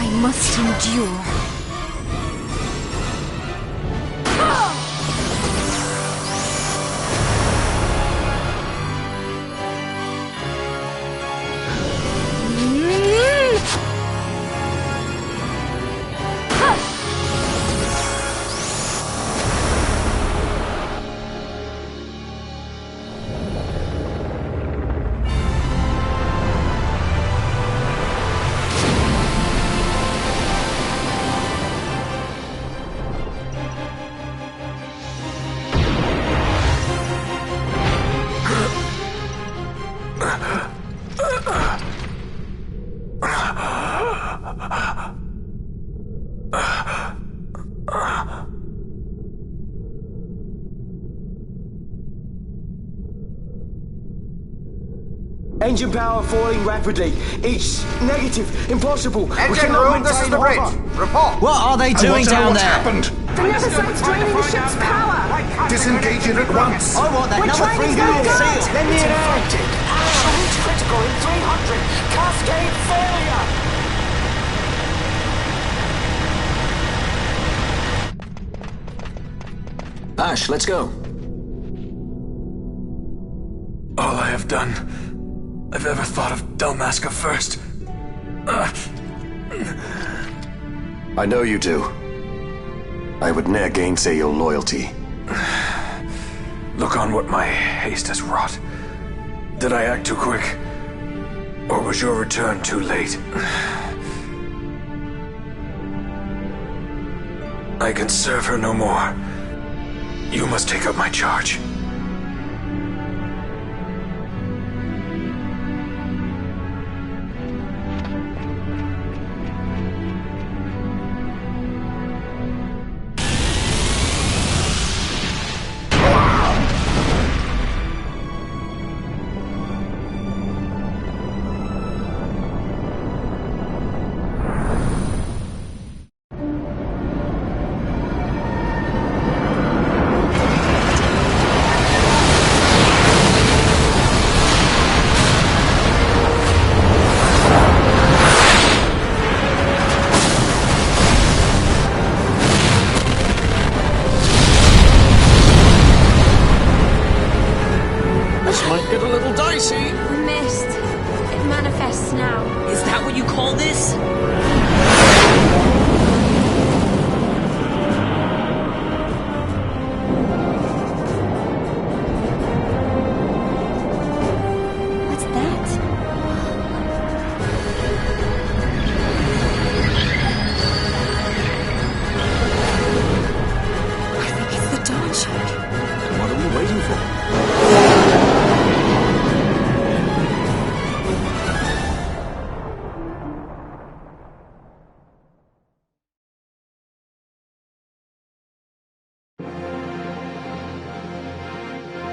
I must endure. Engine power falling rapidly. Each negative. Impossible. Engine room, this is the bridge. Report. What are they doing down there? Happened? The Neversite's draining the ship's power! Disengage it at once! I want that We're number trying 3 to unit go seal. out. Lend me It's an hand. infected. Charge critical in 300. Cascade failure. Ash, let's go. All I have done, I've ever thought of Dalmasca first. I know you do. I would ne'er gainsay your loyalty. Look on what my haste has wrought. Did I act too quick? Or was your return too late? I can serve her no more. You must take up my charge.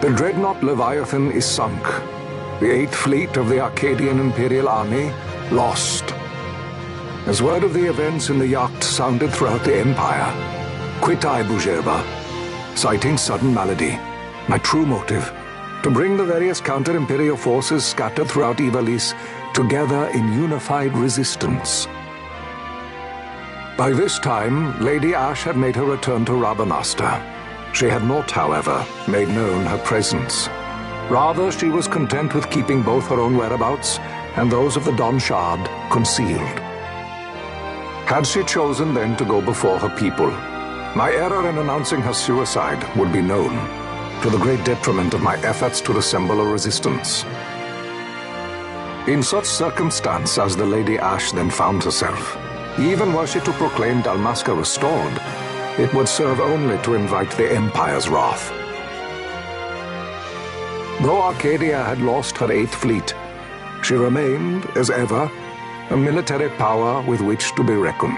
The dreadnought Leviathan is sunk. The 8th fleet of the Arcadian Imperial Army lost. As word of the events in the yacht sounded throughout the Empire, quit I Bujerba, citing sudden malady. My true motive, to bring the various counter-imperial forces scattered throughout Ivalice together in unified resistance. By this time, Lady Ash had made her return to Rabanastre. She had not, however, made known her presence. Rather, she was content with keeping both her own whereabouts and those of the Don Shard concealed. Had she chosen then to go before her people, my error in announcing her suicide would be known, to the great detriment of my efforts to assemble a resistance. In such circumstance as the Lady Ash then found herself, even were she to proclaim Dalmasca restored, it would serve only to invite the Empire's wrath. Though Arcadia had lost her 8th fleet, she remained, as ever, a military power with which to be reckoned.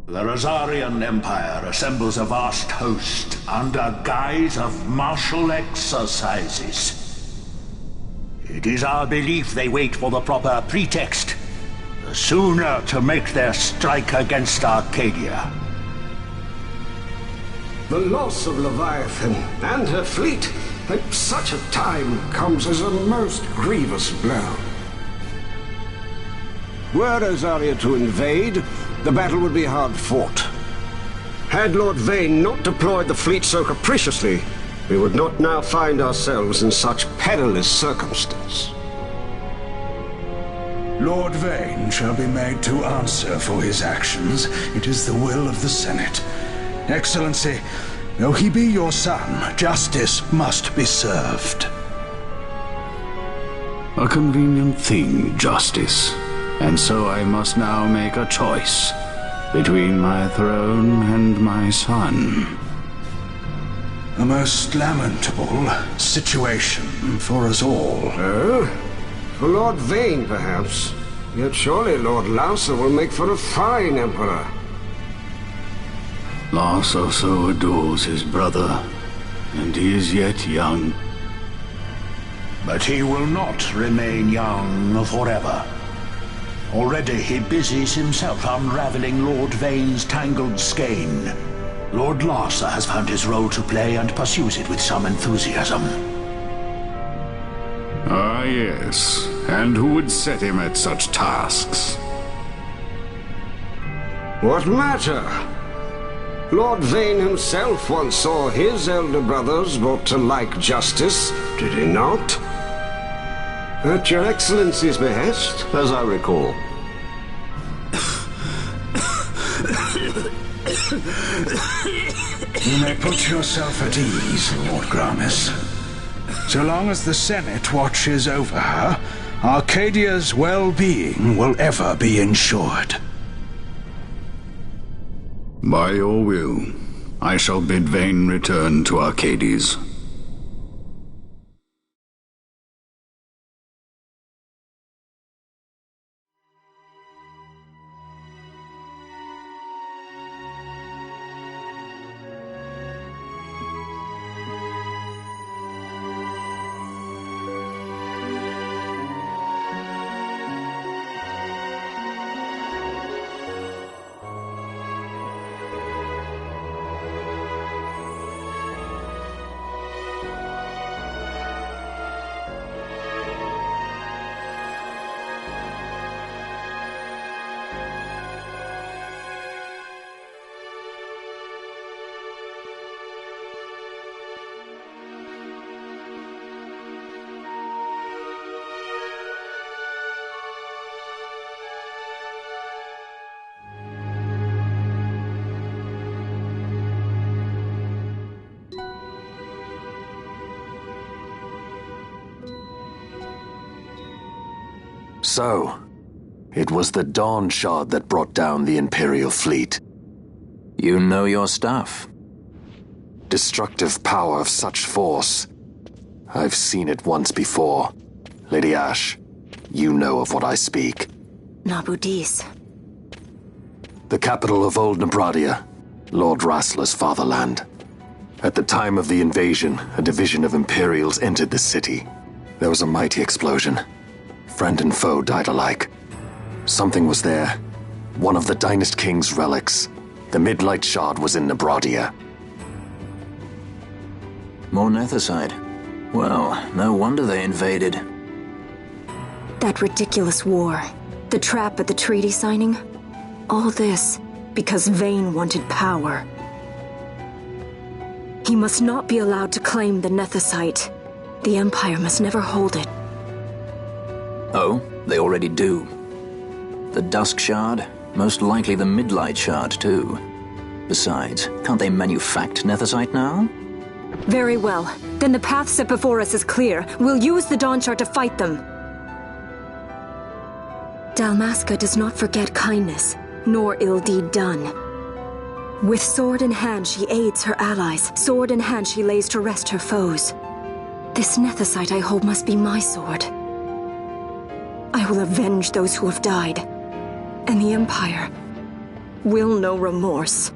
The Rosarian Empire assembles a vast host under guise of martial exercises. It is our belief they wait for the proper pretext, the sooner to make their strike against Arcadia. The loss of Leviathan and her fleet at such a time comes as a most grievous blow. Were Rosaria to invade, the battle would be hard fought. Had Lord Vane not deployed the fleet so capriciously, we would not now find ourselves in such perilous circumstance. Lord Vane shall be made to answer for his actions. It is the will of the Senate. Excellency, though he be your son, justice must be served. A convenient thing, justice. And so I must now make a choice between my throne and my son. A most lamentable situation for us all. Oh? For Lord Vane, perhaps. Yet surely Lord Lauser will make for a fine emperor. Lauser so adores his brother, and he is yet young. But he will not remain young forever. Already he busies himself unraveling Lord Vane's tangled skein. Lord Larsa has found his role to play and pursues it with some enthusiasm. Ah, yes. And who would set him at such tasks? What matter? Lord Vane himself once saw his elder brothers brought to like justice, did he not? At your Excellency's behest, as I recall. You may put yourself at ease, Lord Gramis. So long as the Senate watches over her, Arcadia's well-being will ever be ensured. By your will, I shall bid Vane return to Arcades. So, it was the Dawn Shard that brought down the Imperial fleet. You know your stuff. Destructive power of such force. I've seen it once before. Lady Ash, you know of what I speak. Nabudis. The capital of Old Nebradia, Lord Rassler's fatherland. At the time of the invasion, a division of Imperials entered the city. There was a mighty explosion. Friend and foe died alike. Something was there. One of the Dynast King's relics. The Midlight Shard was in Nebradia. More Nethicite. Well, no wonder they invaded. That ridiculous war. The trap at the treaty signing. All this because Vane wanted power. He must not be allowed to claim the Nethicite. The Empire must never hold it. Oh, they already do. The Dusk Shard, most likely the Midlight Shard too. Besides, can't they manufacture Nethicite now? Very well. Then the path set before us is clear. We'll use the Dawn Shard to fight them. Dalmasca does not forget kindness, nor ill deed done. With sword in hand she aids her allies. Sword in hand she lays to rest her foes. This Nethicite I hold must be my sword. I will avenge those who have died. And the Empire will know remorse.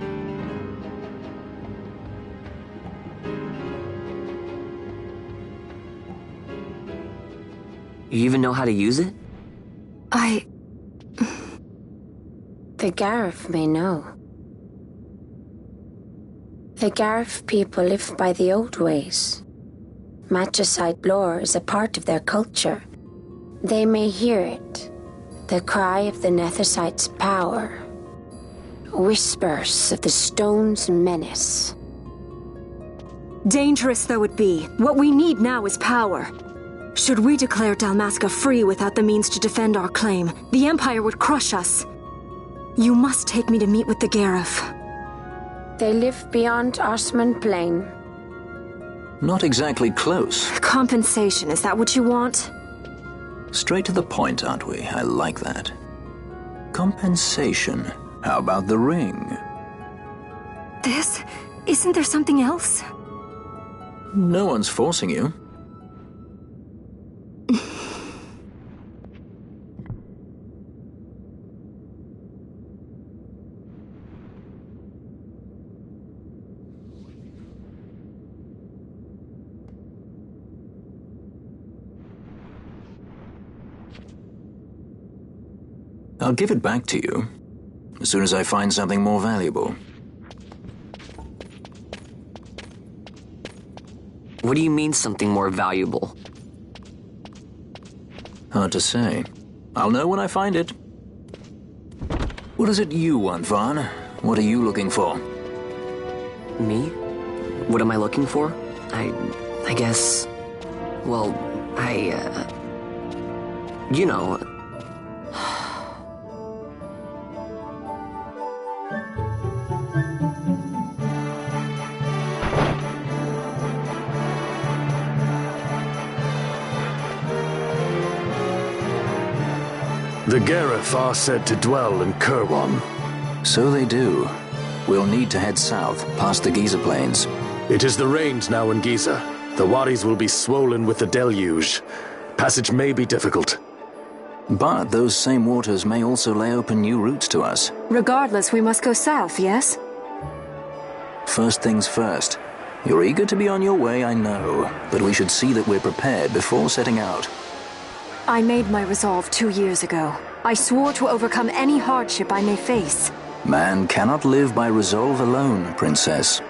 You even know how to use it? The Garif may know. The Garif people live by the old ways. Magicite lore is a part of their culture. They may hear it, the cry of the Nethicite's power, whispers of the stone's menace. Dangerous though it be, what we need now is power. Should we declare Dalmasca free without the means to defend our claim, the Empire would crush us. You must take me to meet with the Garif. They live beyond Osman Plain. Not exactly close. Compensation, is that what you want? Straight to the point, aren't we? I like that. Compensation. How about the ring? This? Isn't there something else? No one's forcing you. I'll give it back to you as soon as I find something more valuable. What do you mean something more valuable? Hard to say. I'll know when I find it. What is it you want, Vaughn? What are you looking for? Me? What am I looking for? I guess... Well, you know... The Garif are said to dwell in Kirwan. So they do. We'll need to head south, past the Giza Plains. It is the rains now in Giza. The wadis will be swollen with the deluge. Passage may be difficult. But those same waters may also lay open new routes to us. Regardless, we must go south, yes? First things first. You're eager to be on your way, I know. But we should see that we're prepared before setting out. I made my resolve 2 years ago. I swore to overcome any hardship I may face. Man cannot live by resolve alone, Princess.